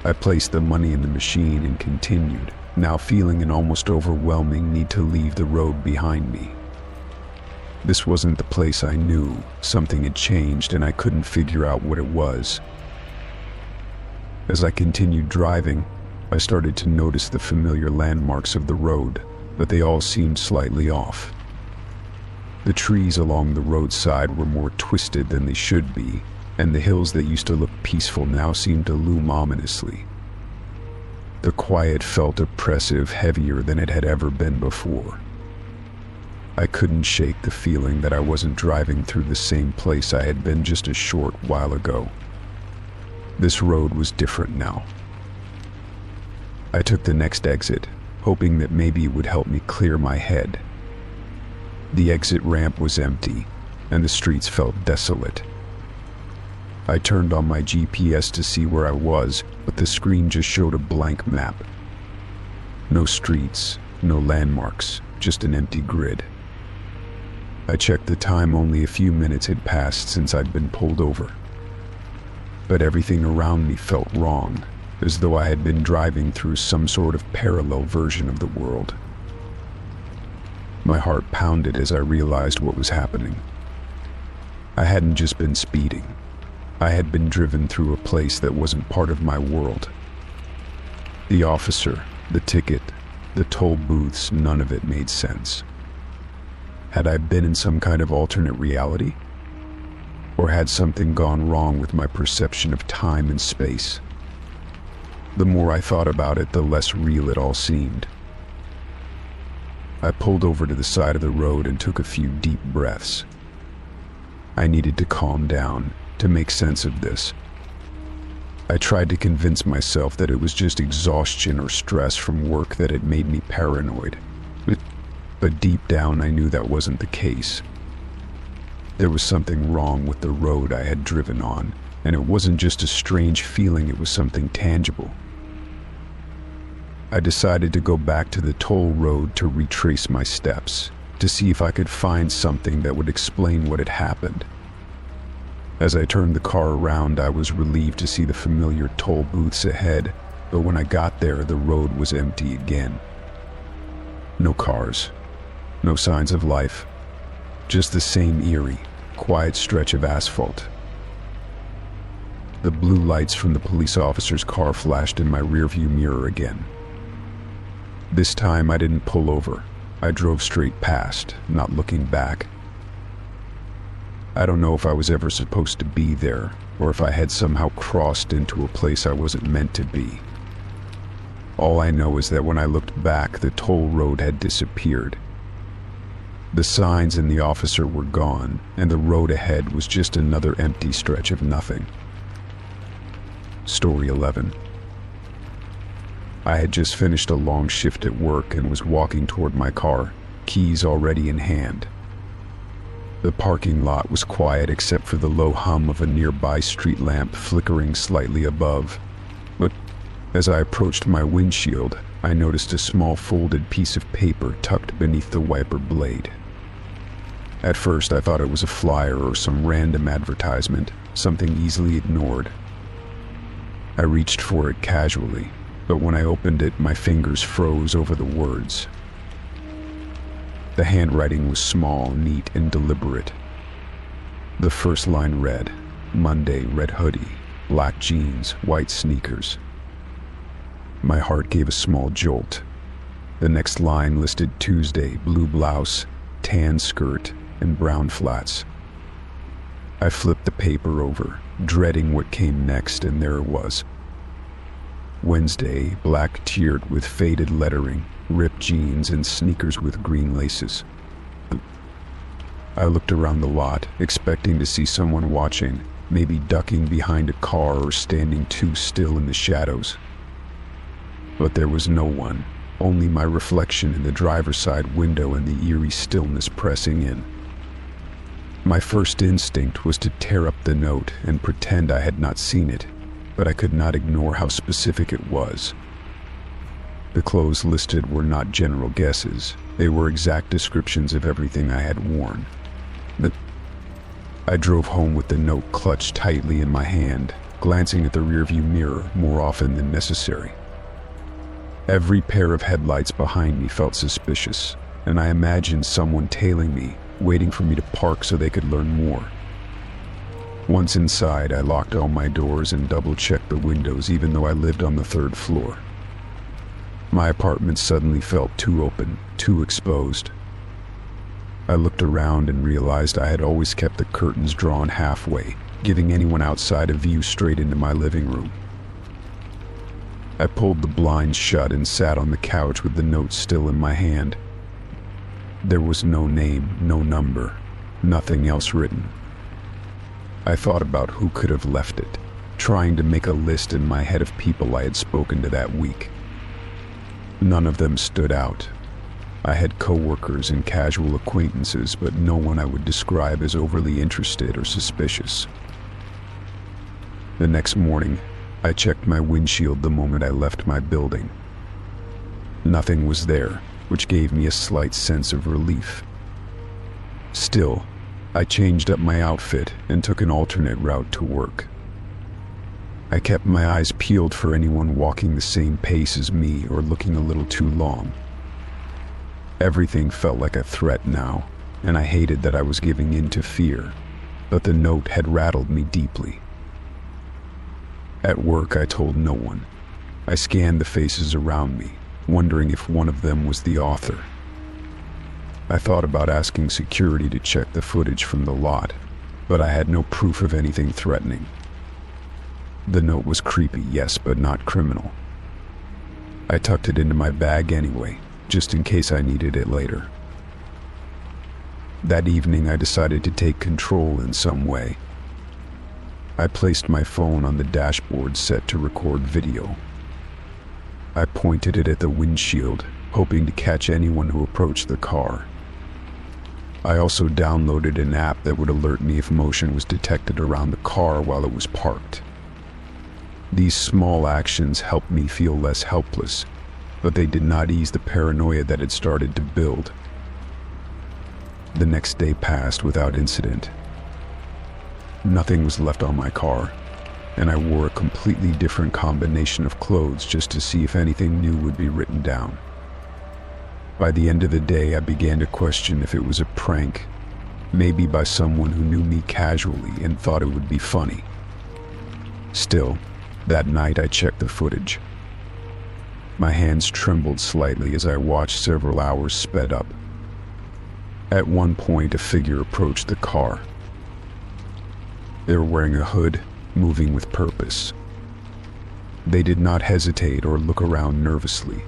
I placed the money in the machine and continued, now feeling an almost overwhelming need to leave the road behind me. This wasn't the place I knew. Something had changed, and I couldn't figure out what it was. As I continued driving, I started to notice the familiar landmarks of the road, but they all seemed slightly off. The trees along the roadside were more twisted than they should be, and the hills that used to look peaceful now seemed to loom ominously. The quiet felt oppressive, heavier than it had ever been before. I couldn't shake the feeling that I wasn't driving through the same place I had been just a short while ago. This road was different now. I took the next exit, hoping that maybe it would help me clear my head. The exit ramp was empty, and the streets felt desolate. I turned on my GPS to see where I was, but the screen just showed a blank map. No streets, no landmarks, just an empty grid. I checked the time. Only a few minutes had passed since I'd been pulled over. But everything around me felt wrong, as though I had been driving through some sort of parallel version of the world. My heart pounded as I realized what was happening. I hadn't just been speeding. I had been driven through a place that wasn't part of my world. The officer, the ticket, the toll booths, none of it made sense. Had I been in some kind of alternate reality? Or had something gone wrong with my perception of time and space? The more I thought about it, the less real it all seemed. I pulled over to the side of the road and took a few deep breaths. I needed to calm down, to make sense of this. I tried to convince myself that it was just exhaustion or stress from work that had made me paranoid. But deep down I knew that wasn't the case. There was something wrong with the road I had driven on, and it wasn't just a strange feeling, it was something tangible. I decided to go back to the toll road to retrace my steps, to see if I could find something that would explain what had happened. As I turned the car around, I was relieved to see the familiar toll booths ahead, but when I got there, the road was empty again. No cars, no signs of life, just the same eerie, quiet stretch of asphalt. The blue lights from the police officer's car flashed in my rearview mirror again. This time I didn't pull over. I drove straight past, not looking back. I don't know if I was ever supposed to be there, or if I had somehow crossed into a place I wasn't meant to be. All I know is that when I looked back, the toll road had disappeared. The signs and the officer were gone, and the road ahead was just another empty stretch of nothing. Story 11. I had just finished a long shift at work and was walking toward my car, keys already in hand. The parking lot was quiet except for the low hum of a nearby street lamp flickering slightly above. But as I approached my windshield, I noticed a small folded piece of paper tucked beneath the wiper blade. At first, I thought it was a flyer or some random advertisement, something easily ignored. I reached for it casually, but when I opened it, my fingers froze over the words. The handwriting was small, neat, and deliberate. The first line read, "Monday, red hoodie, black jeans, white sneakers." My heart gave a small jolt. The next line listed Tuesday, blue blouse, tan skirt, and brown flats. I flipped the paper over, dreading what came next, and there it was. Wednesday, black tiered with faded lettering, ripped jeans, and sneakers with green laces. I looked around the lot, expecting to see someone watching, maybe ducking behind a car or standing too still in the shadows. But there was no one, only my reflection in the driver's side window and the eerie stillness pressing in. My first instinct was to tear up the note and pretend I had not seen it, but I could not ignore how specific it was. The clothes listed were not general guesses. They were exact descriptions of everything I had worn. I drove home with the note clutched tightly in my hand, glancing at the rearview mirror more often than necessary. Every pair of headlights behind me felt suspicious, and I imagined someone tailing me, waiting for me to park so they could learn more. Once inside, I locked all my doors and double-checked the windows even though I lived on the 3rd floor. My apartment suddenly felt too open, too exposed. I looked around and realized I had always kept the curtains drawn halfway, giving anyone outside a view straight into my living room. I pulled the blinds shut and sat on the couch with the note still in my hand. There was no name, no number, nothing else written. I thought about who could have left it, trying to make a list in my head of people I had spoken to that week. None of them stood out. I had coworkers and casual acquaintances, but no one I would describe as overly interested or suspicious. The next morning, I checked my windshield the moment I left my building. Nothing was there, which gave me a slight sense of relief. Still, I changed up my outfit and took an alternate route to work. I kept my eyes peeled for anyone walking the same pace as me or looking a little too long. Everything felt like a threat now, and I hated that I was giving in to fear, but the note had rattled me deeply. At work, I told no one. I scanned the faces around me, wondering if one of them was the author. I thought about asking security to check the footage from the lot, but I had no proof of anything threatening. The note was creepy, yes, but not criminal. I tucked it into my bag anyway, just in case I needed it later. That evening, I decided to take control in some way. I placed my phone on the dashboard set to record video. I pointed it at the windshield, hoping to catch anyone who approached the car. I also downloaded an app that would alert me if motion was detected around the car while it was parked. These small actions helped me feel less helpless, but they did not ease the paranoia that had started to build. The next day passed without incident. Nothing was left on my car, and I wore a completely different combination of clothes just to see if anything new would be written down. By the end of the day, I began to question if it was a prank, maybe by someone who knew me casually and thought it would be funny. Still, that night I checked the footage. My hands trembled slightly as I watched several hours sped up. At one point, a figure approached the car. They were wearing a hood, moving with purpose. They did not hesitate or look around nervously.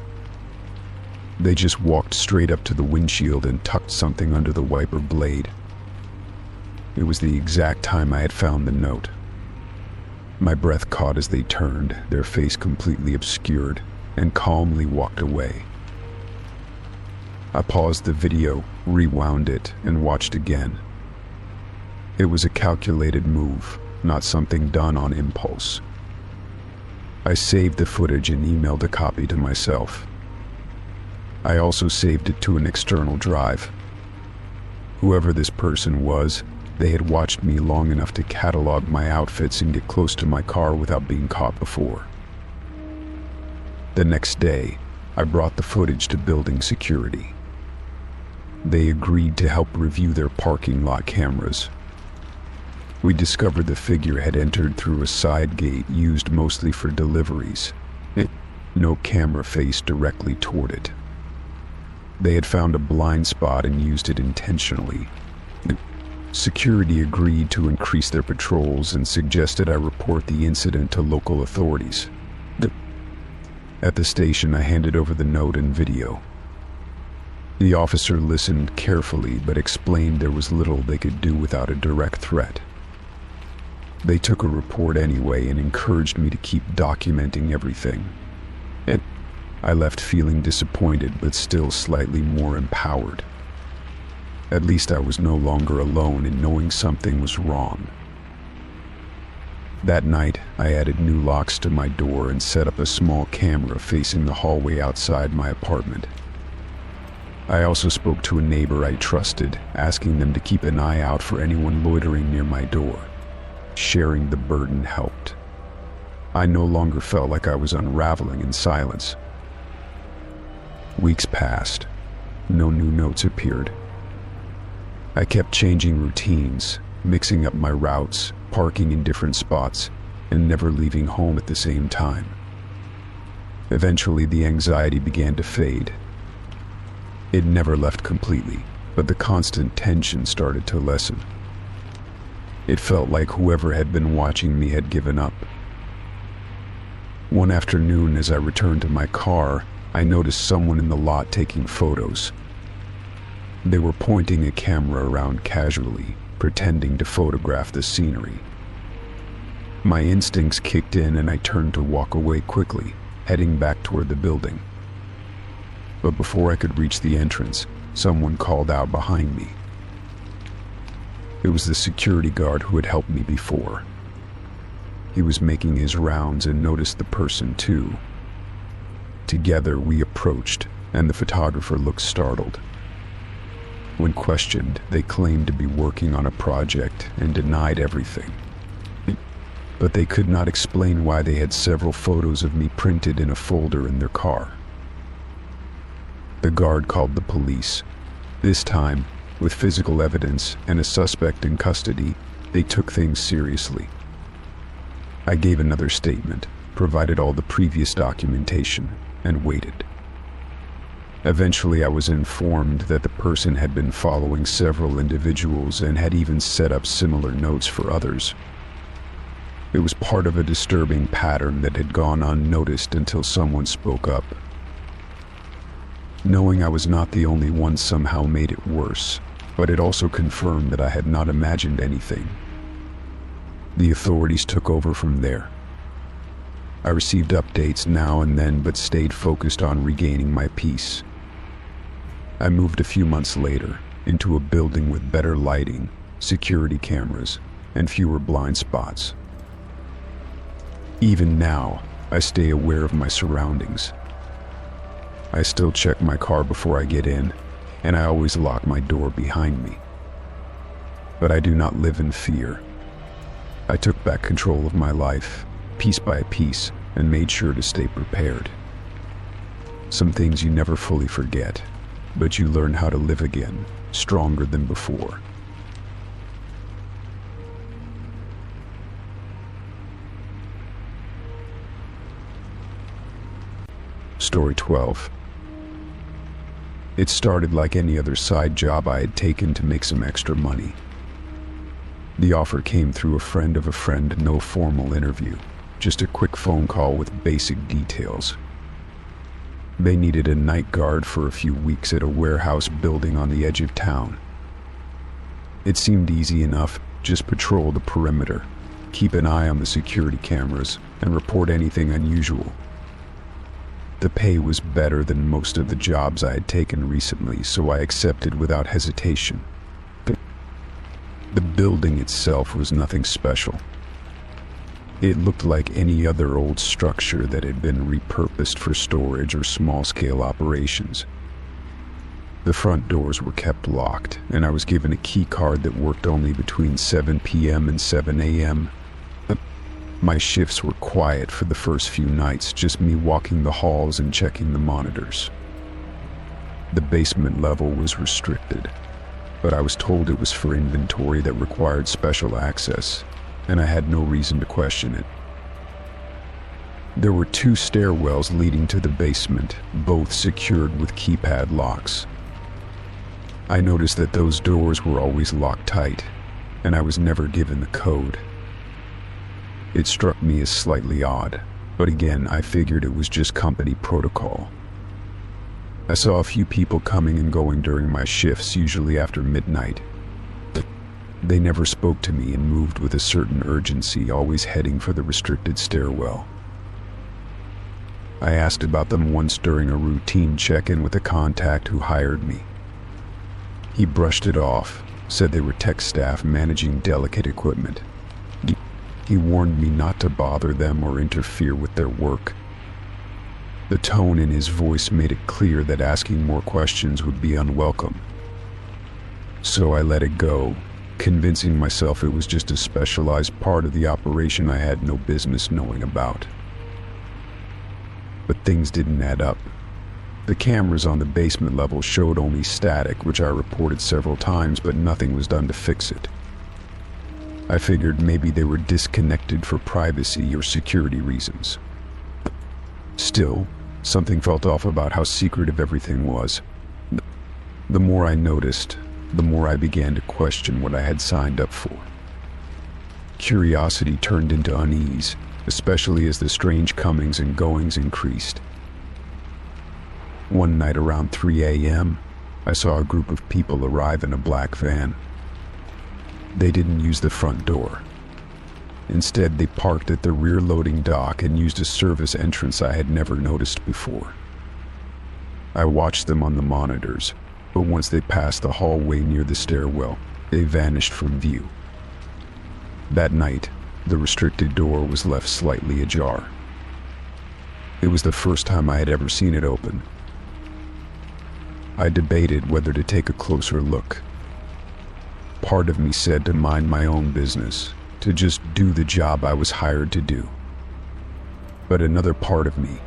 They just walked straight up to the windshield and tucked something under the wiper blade. It was the exact time I had found the note. My breath caught as they turned, their face completely obscured, and calmly walked away. I paused the video, rewound it, and watched again. It was a calculated move, not something done on impulse. I saved the footage and emailed a copy to myself. I also saved it to an external drive. Whoever this person was, they had watched me long enough to catalog my outfits and get close to my car without being caught before. The next day, I brought the footage to building security. They agreed to help review their parking lot cameras. We discovered the figure had entered through a side gate used mostly for deliveries. No camera faced directly toward it. They had found a blind spot and used it intentionally. Security agreed to increase their patrols and suggested I report the incident to local authorities. At the station, I handed over the note and video. The officer listened carefully but explained there was little they could do without a direct threat. They took a report anyway and encouraged me to keep documenting everything. I left feeling disappointed but still slightly more empowered. At least I was no longer alone in knowing something was wrong. That night, I added new locks to my door and set up a small camera facing the hallway outside my apartment. I also spoke to a neighbor I trusted, asking them to keep an eye out for anyone loitering near my door. Sharing the burden helped. I no longer felt like I was unraveling in silence. Weeks passed. No new notes appeared. I kept changing routines, mixing up my routes, parking in different spots, and never leaving home at the same time. Eventually, the anxiety began to fade. It never left completely, but the constant tension started to lessen. It felt like whoever had been watching me had given up. One afternoon, as I returned to my car, I noticed someone in the lot taking photos. They were pointing a camera around casually, pretending to photograph the scenery. My instincts kicked in and I turned to walk away quickly, heading back toward the building. But before I could reach the entrance, someone called out behind me. It was the security guard who had helped me before. He was making his rounds and noticed the person too. Together we approached, and the photographer looked startled. When questioned, they claimed to be working on a project and denied everything. But they could not explain why they had several photos of me printed in a folder in their car. The guard called the police. This time, with physical evidence and a suspect in custody, they took things seriously. I gave another statement, provided all the previous documentation, and waited. Eventually, I was informed that the person had been following several individuals and had even set up similar notes for others. It was part of a disturbing pattern that had gone unnoticed until someone spoke up. Knowing I was not the only one somehow made it worse, but it also confirmed that I had not imagined anything. The authorities took over from there. I received updates now and then, but stayed focused on regaining my peace. I moved a few months later into a building with better lighting, security cameras, and fewer blind spots. Even now, I stay aware of my surroundings. I still check my car before I get in, and I always lock my door behind me. But I do not live in fear. I took back control of my life, piece by piece, and made sure to stay prepared. Some things you never fully forget, but you learn how to live again, stronger than before. Story 12. It started like any other side job I had taken to make some extra money. The offer came through a friend of a friend, no formal interview, just a quick phone call with basic details. They needed a night guard for a few weeks at a warehouse building on the edge of town. It seemed easy enough, just patrol the perimeter, keep an eye on the security cameras, and report anything unusual. The pay was better than most of the jobs I had taken recently, so I accepted without hesitation. The building itself was nothing special. It looked like any other old structure that had been repurposed for storage or small-scale operations. The front doors were kept locked, and I was given a key card that worked only between 7 p.m. and 7 a.m. My shifts were quiet for the first few nights, just me walking the halls and checking the monitors. The basement level was restricted, but I was told it was for inventory that required special access, and I had no reason to question it. There were 2 stairwells leading to the basement, both secured with keypad locks. I noticed that those doors were always locked tight, and I was never given the code. It struck me as slightly odd, but again, I figured it was just company protocol. I saw a few people coming and going during my shifts, usually after midnight. They never spoke to me and moved with a certain urgency, always heading for the restricted stairwell. I asked about them once during a routine check-in with a contact who hired me. He brushed it off, said they were tech staff managing delicate equipment. He warned me not to bother them or interfere with their work. The tone in his voice made it clear that asking more questions would be unwelcome. So I let it go, convincing myself it was just a specialized part of the operation I had no business knowing about. But things didn't add up. The cameras on the basement level showed only static, which I reported several times, but nothing was done to fix it. I figured maybe they were disconnected for privacy or security reasons. Still, something felt off about how secretive everything was. The more I noticed, the more I began to question what I had signed up for. Curiosity turned into unease, especially as the strange comings and goings increased. One night around 3 a.m., I saw a group of people arrive in a black van. They didn't use the front door. Instead, they parked at the rear loading dock and used a service entrance I had never noticed before. I watched them on the monitors, but once they passed the hallway near the stairwell, they vanished from view. That night, the restricted door was left slightly ajar. It was the first time I had ever seen it open. I debated whether to take a closer look. Part of me said to mind my own business, to just do the job I was hired to do. But another part of me,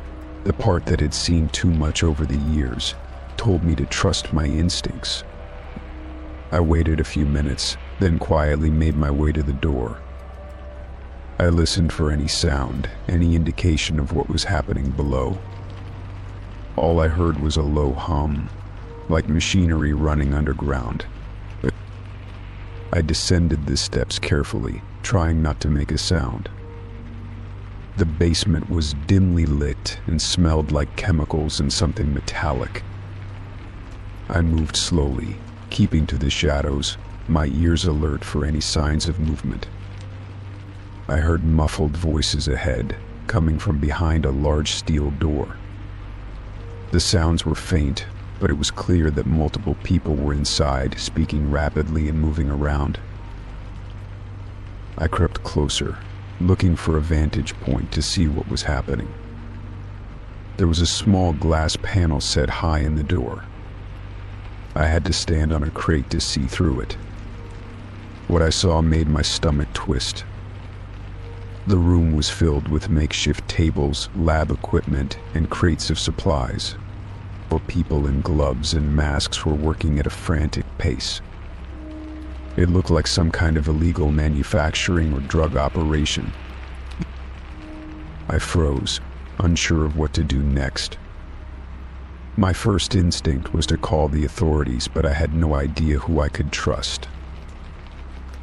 the part that had seen too much over the years, told me to trust my instincts. I waited a few minutes, then quietly made my way to the door. I listened for any sound, any indication of what was happening below. All I heard was a low hum, like machinery running underground. I descended the steps carefully, trying not to make a sound. The basement was dimly lit and smelled like chemicals and something metallic. I moved slowly, keeping to the shadows, my ears alert for any signs of movement. I heard muffled voices ahead, coming from behind a large steel door. The sounds were faint, but it was clear that multiple people were inside, speaking rapidly and moving around. I crept closer, looking for a vantage point to see what was happening. There was a small glass panel set high in the door. I had to stand on a crate to see through it. What I saw made my stomach twist. The room was filled with makeshift tables, lab equipment, and crates of supplies. People in gloves and masks were working at a frantic pace. It looked like some kind of illegal manufacturing or drug operation. I froze, unsure of what to do next. My first instinct was to call the authorities, but I had no idea who I could trust.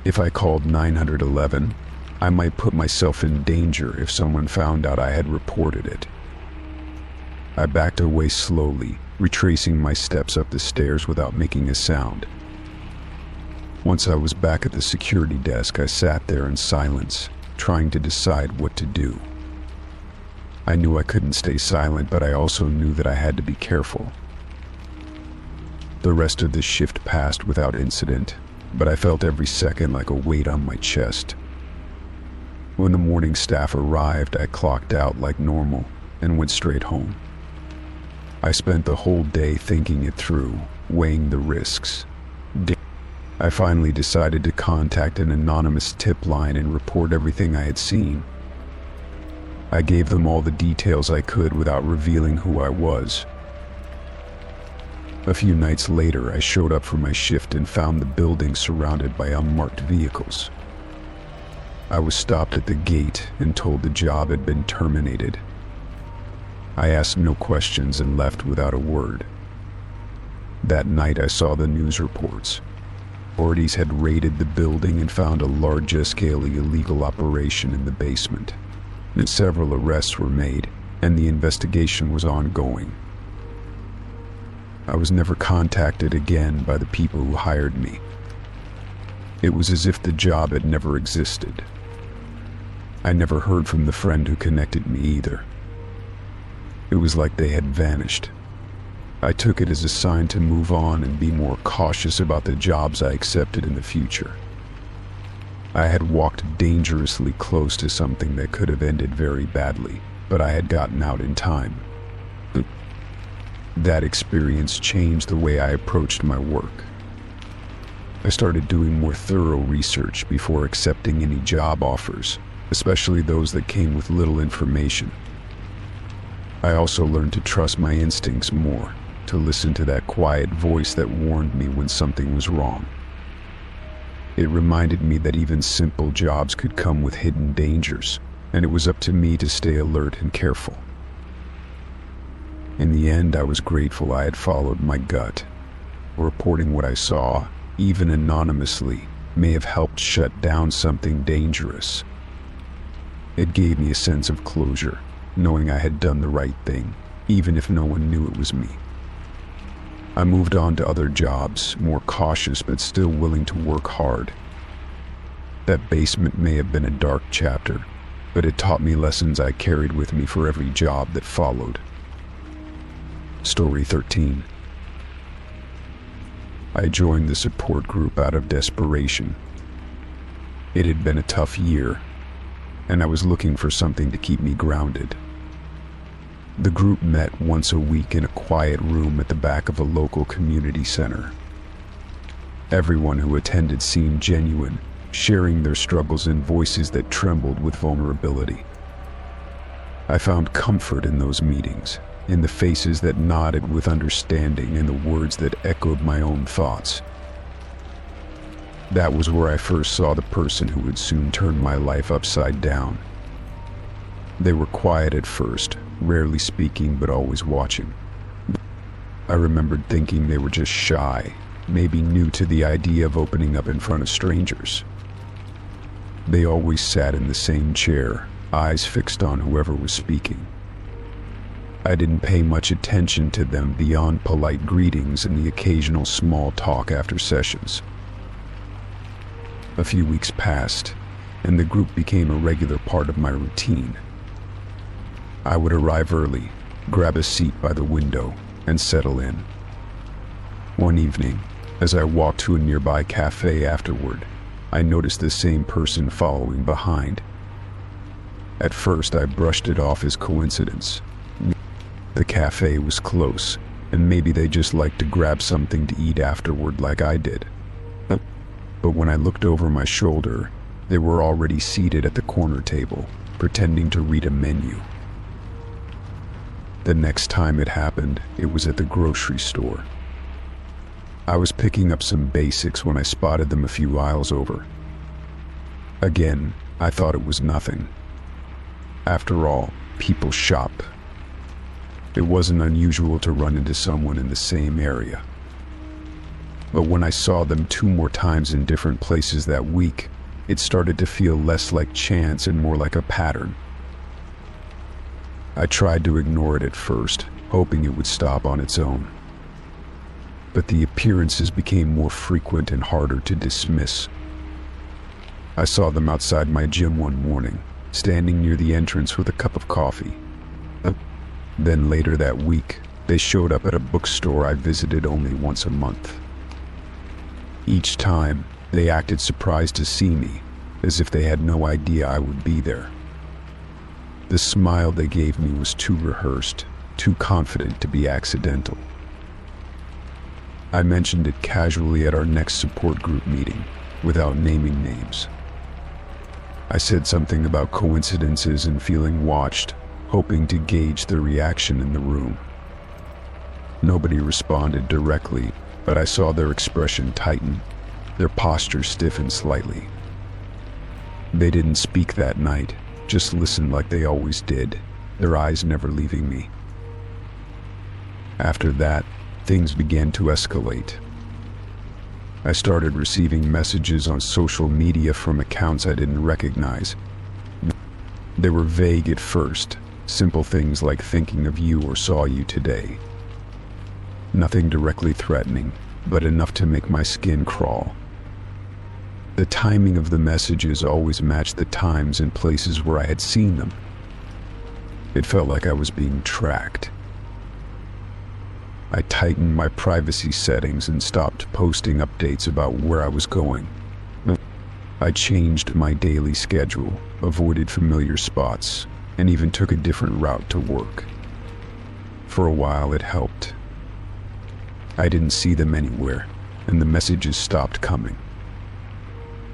If I called 911, I might put myself in danger if someone found out I had reported it. I backed away slowly, retracing my steps up the stairs without making a sound. Once I was back at the security desk, I sat there in silence, trying to decide what to do. I knew I couldn't stay silent, but I also knew that I had to be careful. The rest of the shift passed without incident, but I felt every second like a weight on my chest. When the morning staff arrived, I clocked out like normal and went straight home. I spent the whole day thinking it through, weighing the risks. I finally decided to contact an anonymous tip line and report everything I had seen. I gave them all the details I could without revealing who I was. A few nights later, I showed up for my shift and found the building surrounded by unmarked vehicles. I was stopped at the gate and told the job had been terminated. I asked no questions and left without a word. That night, I saw the news reports. Authorities had raided the building and found a large-scale illegal operation in the basement. Several arrests were made, and the investigation was ongoing. I was never contacted again by the people who hired me. It was as if the job had never existed. I never heard from the friend who connected me either. It was like they had vanished. I took it as a sign to move on and be more cautious about the jobs I accepted in the future. I had walked dangerously close to something that could have ended very badly, but I had gotten out in time. That experience changed the way I approached my work. I started doing more thorough research before accepting any job offers, especially those that came with little information. I also learned to trust my instincts more, to listen to that quiet voice that warned me when something was wrong. It reminded me that even simple jobs could come with hidden dangers, and it was up to me to stay alert and careful. In the end, I was grateful I had followed my gut. Reporting what I saw, even anonymously, may have helped shut down something dangerous. It gave me a sense of closure, knowing I had done the right thing, even if no one knew it was me. I moved on to other jobs, more cautious but still willing to work hard. That basement may have been a dark chapter, but it taught me lessons I carried with me for every job that followed. Story 13. I joined the support group out of desperation. It had been a tough year, and I was looking for something to keep me grounded. The group met once a week in a quiet room at the back of a local community center. Everyone who attended seemed genuine, sharing their struggles in voices that trembled with vulnerability. I found comfort in those meetings, in the faces that nodded with understanding and the words that echoed my own thoughts. That was where I first saw the person who would soon turn my life upside down. They were quiet at first, rarely speaking but always watching. I remembered thinking they were just shy, maybe new to the idea of opening up in front of strangers. They always sat in the same chair, eyes fixed on whoever was speaking. I didn't pay much attention to them beyond polite greetings and the occasional small talk after sessions. A few weeks passed, and the group became a regular part of my routine. I would arrive early, grab a seat by the window, and settle in. One evening, as I walked to a nearby cafe afterward, I noticed the same person following behind. At first, I brushed it off as coincidence. The cafe was close, and maybe they just liked to grab something to eat afterward like I did. But when I looked over my shoulder, they were already seated at the corner table, pretending to read a menu. The next time it happened, it was at the grocery store. I was picking up some basics when I spotted them a few aisles over. Again, I thought it was nothing. After all, people shop. It wasn't unusual to run into someone in the same area. But when I saw them 2 more times in different places that week, it started to feel less like chance and more like a pattern. I tried to ignore it at first, hoping it would stop on its own. But the appearances became more frequent and harder to dismiss. I saw them outside my gym one morning, standing near the entrance with a cup of coffee. Then later that week, they showed up at a bookstore I visited only once a month. Each time, they acted surprised to see me, as if they had no idea I would be there. The smile they gave me was too rehearsed, too confident to be accidental. I mentioned it casually at our next support group meeting, without naming names. I said something about coincidences and feeling watched, hoping to gauge the reaction in the room. Nobody responded directly, but I saw their expression tighten, their posture stiffen slightly. They didn't speak that night, just listened like they always did, their eyes never leaving me. After that, things began to escalate. I started receiving messages on social media from accounts I didn't recognize. They were vague at first, simple things like thinking of you or saw you today. Nothing directly threatening, but enough to make my skin crawl. The timing of the messages always matched the times and places where I had seen them. It felt like I was being tracked. I tightened my privacy settings and stopped posting updates about where I was going. I changed my daily schedule, avoided familiar spots, and even took a different route to work. For a while it helped. I didn't see them anywhere, and the messages stopped coming.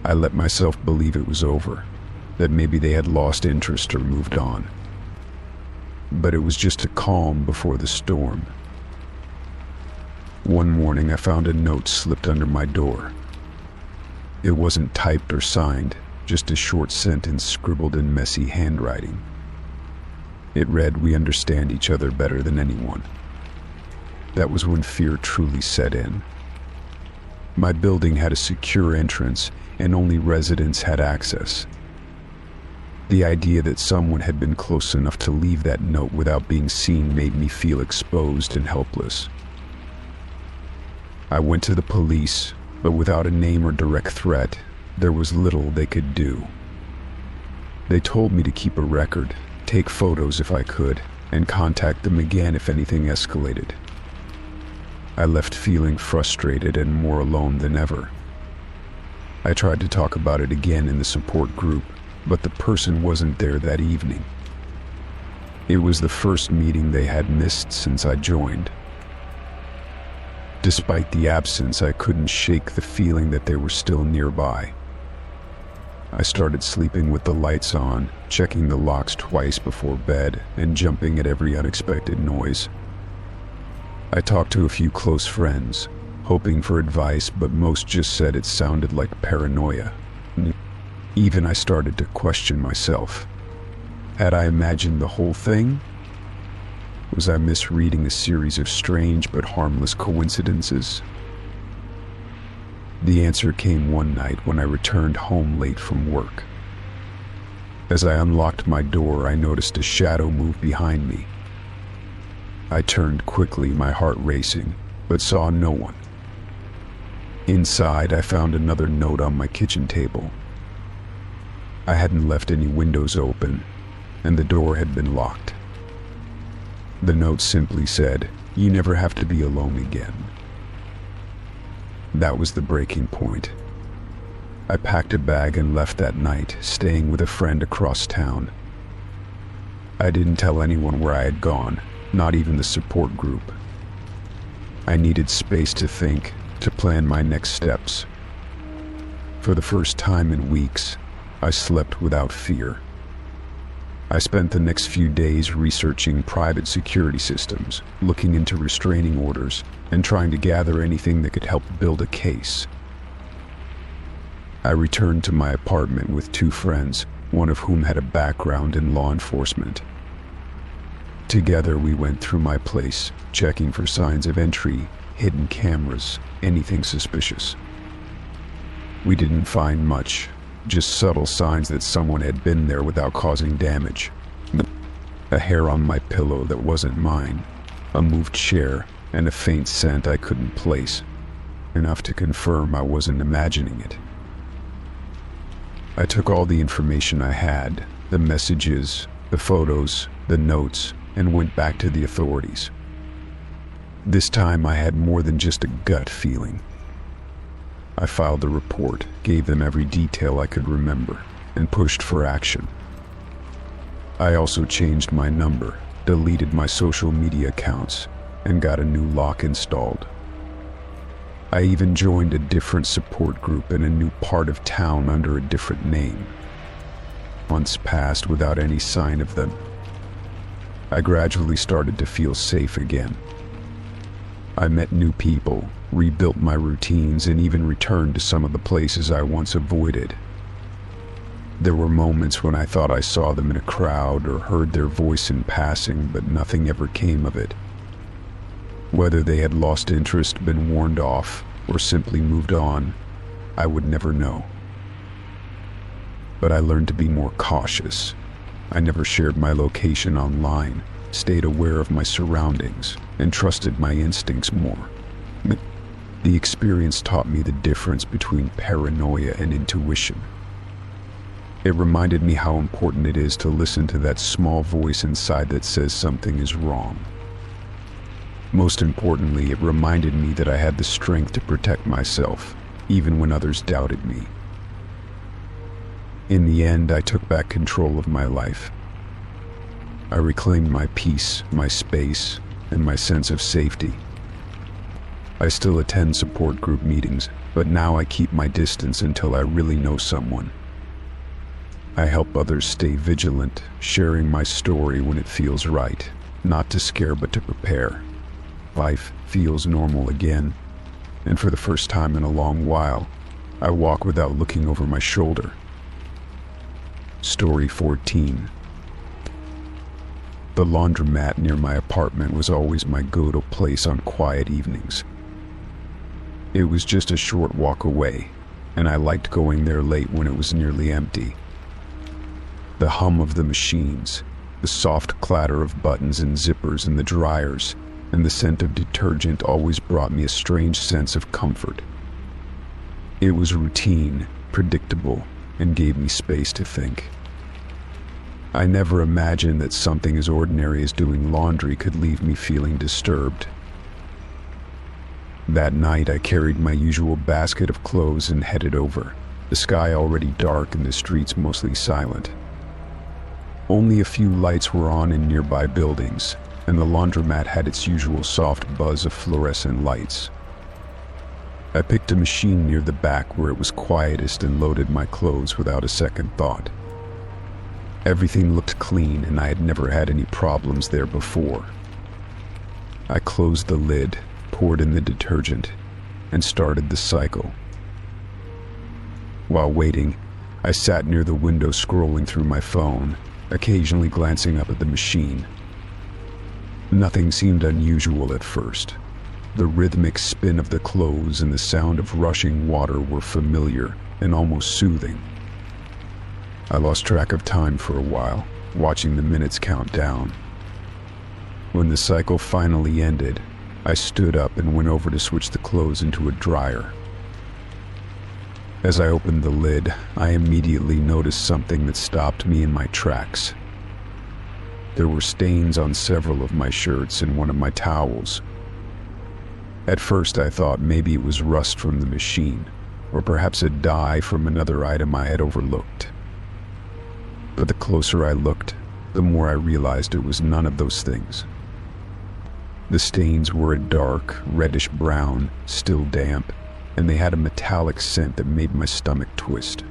I let myself believe it was over, that maybe they had lost interest or moved on. But it was just a calm before the storm. One morning I found a note slipped under my door. It wasn't typed or signed, just a short sentence scribbled in messy handwriting. It read, "We understand each other better than anyone." That was when fear truly set in. My building had a secure entrance, and only residents had access. The idea that someone had been close enough to leave that note without being seen made me feel exposed and helpless. I went to the police, but without a name or direct threat, there was little they could do. They told me to keep a record, take photos if I could, and contact them again if anything escalated. I left feeling frustrated and more alone than ever. I tried to talk about it again in the support group, but the person wasn't there that evening. It was the first meeting they had missed since I joined. Despite the absence, I couldn't shake the feeling that they were still nearby. I started sleeping with the lights on, checking the locks twice before bed, and jumping at every unexpected noise. I talked to a few close friends, hoping for advice, but most just said it sounded like paranoia. Even I started to question myself. Had I imagined the whole thing? Was I misreading a series of strange but harmless coincidences? The answer came one night when I returned home late from work. As I unlocked my door, I noticed a shadow move behind me. I turned quickly, my heart racing, but saw no one. Inside, I found another note on my kitchen table. I hadn't left any windows open, and the door had been locked. The note simply said, "You never have to be alone again." That was the breaking point. I packed a bag and left that night, staying with a friend across town. I didn't tell anyone where I had gone, not even the support group. I needed space to think, to plan my next steps. For the first time in weeks, I slept without fear. I spent the next few days researching private security systems, looking into restraining orders, and trying to gather anything that could help build a case. I returned to my apartment with two friends, one of whom had a background in law enforcement. Together we went through my place, checking for signs of entry, hidden cameras, anything suspicious. We didn't find much, just subtle signs that someone had been there without causing damage. A hair on my pillow that wasn't mine, a moved chair, and a faint scent I couldn't place, enough to confirm I wasn't imagining it. I took all the information I had, the messages, the photos, the notes, and went back to the authorities. This time I had more than just a gut feeling. I filed a report, gave them every detail I could remember, and pushed for action. I also changed my number, deleted my social media accounts, and got a new lock installed. I even joined a different support group in a new part of town under a different name. Months passed without any sign of them. I gradually started to feel safe again. I met new people, rebuilt my routines, and even returned to some of the places I once avoided. There were moments when I thought I saw them in a crowd or heard their voice in passing, but nothing ever came of it. Whether they had lost interest, been warned off, or simply moved on, I would never know. But I learned to be more cautious. I never shared my location online, stayed aware of my surroundings, and trusted my instincts more. The experience taught me the difference between paranoia and intuition. It reminded me how important it is to listen to that small voice inside that says something is wrong. Most importantly, it reminded me that I had the strength to protect myself, even when others doubted me. In the end, I took back control of my life. I reclaimed my peace, my space, and my sense of safety. I still attend support group meetings, but now I keep my distance until I really know someone. I help others stay vigilant, sharing my story when it feels right, not to scare but to prepare. Life feels normal again, and for the first time in a long while, I walk without looking over my shoulder. Story 14. The laundromat near my apartment was always my go-to place on quiet evenings. It was just a short walk away, and I liked going there late when it was nearly empty. The hum of the machines, the soft clatter of buttons and zippers in the dryers, and the scent of detergent always brought me a strange sense of comfort. It was routine, predictable, and gave me space to think. I never imagined that something as ordinary as doing laundry could leave me feeling disturbed. That night, I carried my usual basket of clothes and headed over, the sky already dark and the streets mostly silent. Only a few lights were on in nearby buildings, and the laundromat had its usual soft buzz of fluorescent lights. I picked a machine near the back where it was quietest and loaded my clothes without a second thought. Everything looked clean, and I had never had any problems there before. I closed the lid, poured in the detergent, and started the cycle. While waiting, I sat near the window scrolling through my phone, occasionally glancing up at the machine. Nothing seemed unusual at first. The rhythmic spin of the clothes and the sound of rushing water were familiar and almost soothing. I lost track of time for a while, watching the minutes count down. When the cycle finally ended, I stood up and went over to switch the clothes into a dryer. As I opened the lid, I immediately noticed something that stopped me in my tracks. There were stains on several of my shirts and one of my towels. At first I thought maybe it was rust from the machine, or perhaps a dye from another item I had overlooked. But the closer I looked, the more I realized it was none of those things. The stains were a dark, reddish-brown, still damp, and they had a metallic scent that made my stomach twist.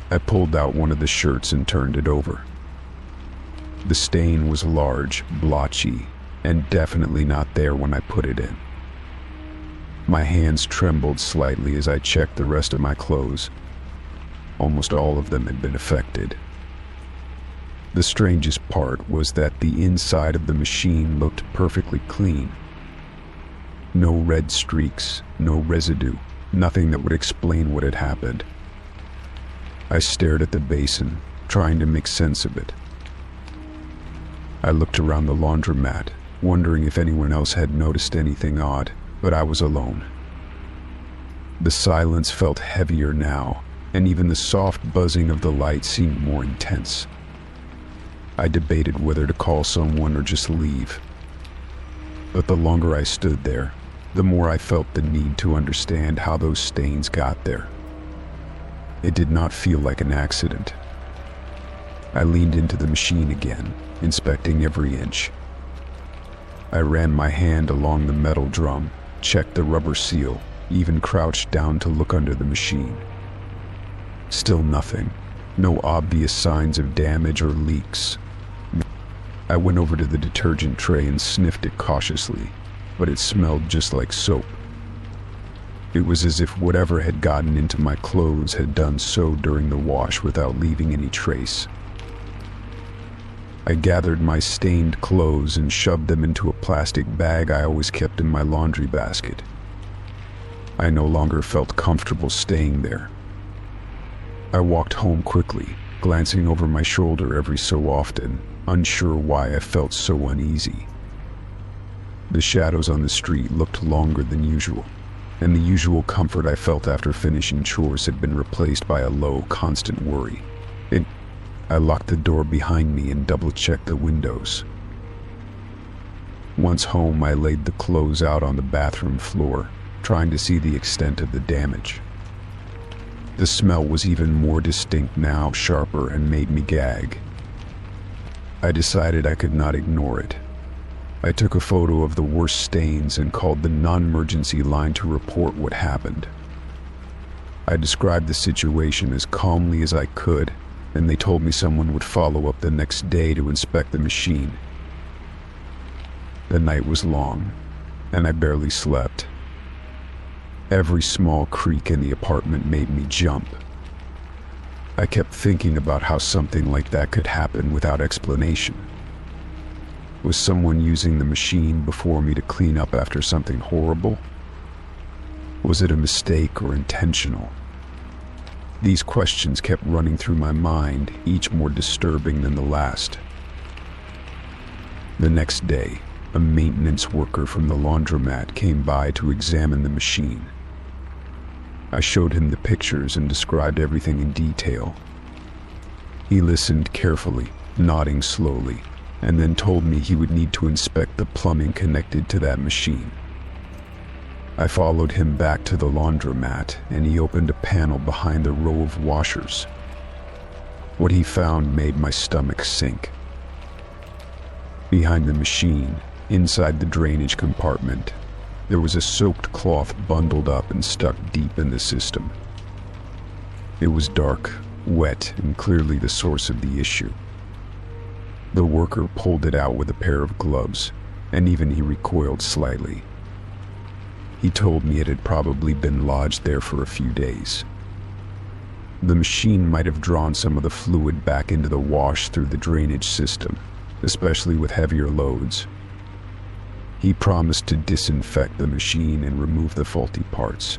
I pulled out one of the shirts and turned it over. The stain was large, blotchy, and definitely not there when I put it in. My hands trembled slightly as I checked the rest of my clothes. Almost all of them had been affected. The strangest part was that the inside of the machine looked perfectly clean. No red streaks, no residue, nothing that would explain what had happened. I stared at the basin, trying to make sense of it. I looked around the laundromat, wondering if anyone else had noticed anything odd, but I was alone. The silence felt heavier now, and even the soft buzzing of the light seemed more intense. I debated whether to call someone or just leave. But the longer I stood there, the more I felt the need to understand how those stains got there. It did not feel like an accident. I leaned into the machine again, inspecting every inch. I ran my hand along the metal drum, checked the rubber seal, even crouched down to look under the machine. Still nothing. No obvious signs of damage or leaks. I went over to the detergent tray and sniffed it cautiously, but it smelled just like soap. It was as if whatever had gotten into my clothes had done so during the wash without leaving any trace. I gathered my stained clothes and shoved them into a plastic bag I always kept in my laundry basket. I no longer felt comfortable staying there. I walked home quickly, glancing over my shoulder every so often, unsure why I felt so uneasy. The shadows on the street looked longer than usual, and the usual comfort I felt after finishing chores had been replaced by a low, constant worry. I locked the door behind me and double-checked the windows. Once home, I laid the clothes out on the bathroom floor, trying to see the extent of the damage. The smell was even more distinct now, sharper, and made me gag. I decided I could not ignore it. I took a photo of the worst stains and called the non-emergency line to report what happened. I described the situation as calmly as I could, and they told me someone would follow up the next day to inspect the machine. The night was long, and I barely slept. Every small creak in the apartment made me jump. I kept thinking about how something like that could happen without explanation. Was someone using the machine before me to clean up after something horrible? Was it a mistake or intentional? These questions kept running through my mind, each more disturbing than the last. The next day, a maintenance worker from the laundromat came by to examine the machine. I showed him the pictures and described everything in detail. He listened carefully, nodding slowly, and then told me he would need to inspect the plumbing connected to that machine. I followed him back to the laundromat, and he opened a panel behind the row of washers. What he found made my stomach sink. Behind the machine, inside the drainage compartment, there was a soaked cloth bundled up and stuck deep in the system. It was dark, wet, and clearly the source of the issue. The worker pulled it out with a pair of gloves, and even he recoiled slightly. He told me it had probably been lodged there for a few days. The machine might have drawn some of the fluid back into the wash through the drainage system, especially with heavier loads. He promised to disinfect the machine and remove the faulty parts.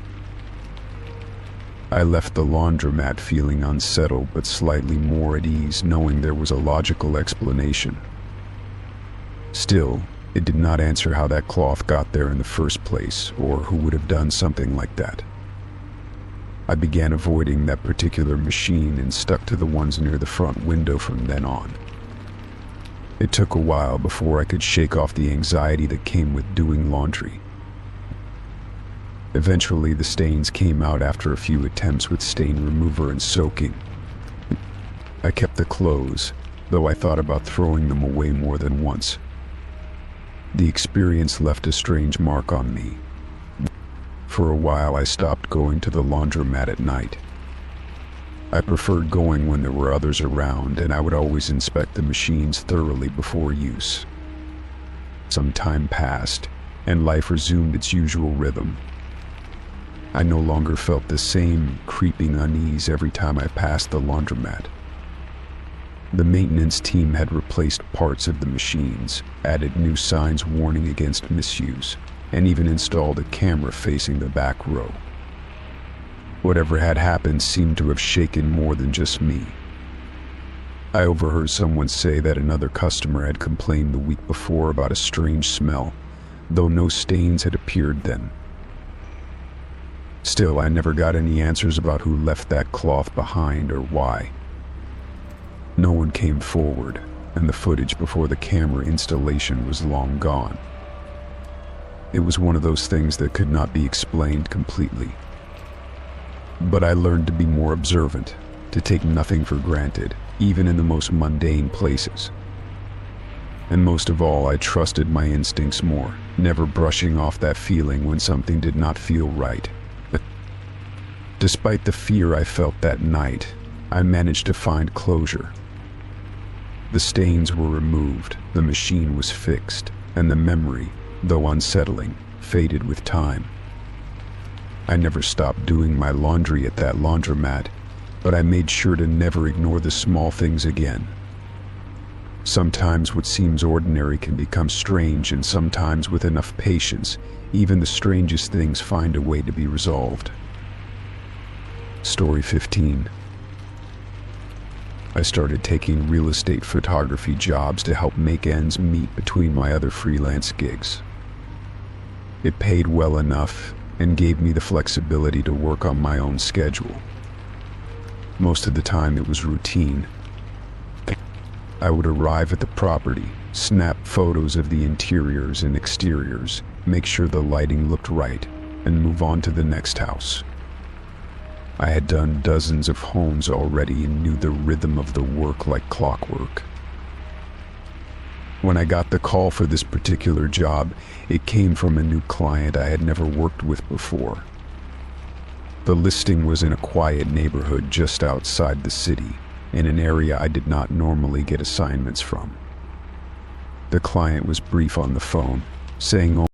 I left the laundromat feeling unsettled but slightly more at ease, knowing there was a logical explanation. Still, it did not answer how that cloth got there in the first place, or who would have done something like that. I began avoiding that particular machine and stuck to the ones near the front window from then on. It took a while before I could shake off the anxiety that came with doing laundry. Eventually, the stains came out after a few attempts with stain remover and soaking. I kept the clothes, though I thought about throwing them away more than once. The experience left a strange mark on me. For a while, I stopped going to the laundromat at night. I preferred going when there were others around, and I would always inspect the machines thoroughly before use. Some time passed, and life resumed its usual rhythm. I no longer felt the same creeping unease every time I passed the laundromat. The maintenance team had replaced parts of the machines, added new signs warning against misuse, and even installed a camera facing the back row. Whatever had happened seemed to have shaken more than just me. I overheard someone say that another customer had complained the week before about a strange smell, though no stains had appeared then. Still, I never got any answers about who left that cloth behind or why. No one came forward, and the footage before the camera installation was long gone. It was one of those things that could not be explained completely. But I learned to be more observant, to take nothing for granted, even in the most mundane places. And most of all, I trusted my instincts more, never brushing off that feeling when something did not feel right. But despite the fear I felt that night, I managed to find closure. The stains were removed, the machine was fixed, and the memory, though unsettling, faded with time. I never stopped doing my laundry at that laundromat, but I made sure to never ignore the small things again. Sometimes what seems ordinary can become strange, and sometimes with enough patience, even the strangest things find a way to be resolved. Story 15. I started taking real estate photography jobs to help make ends meet between my other freelance gigs. It paid well enough and gave me the flexibility to work on my own schedule. Most of the time it was routine. I would arrive at the property, snap photos of the interiors and exteriors, make sure the lighting looked right, and move on to the next house. I had done dozens of homes already and knew the rhythm of the work like clockwork. When I got the call for this particular job, it came from a new client I had never worked with before. The listing was in a quiet neighborhood just outside the city, in an area I did not normally get assignments from. The client was brief on the phone, saying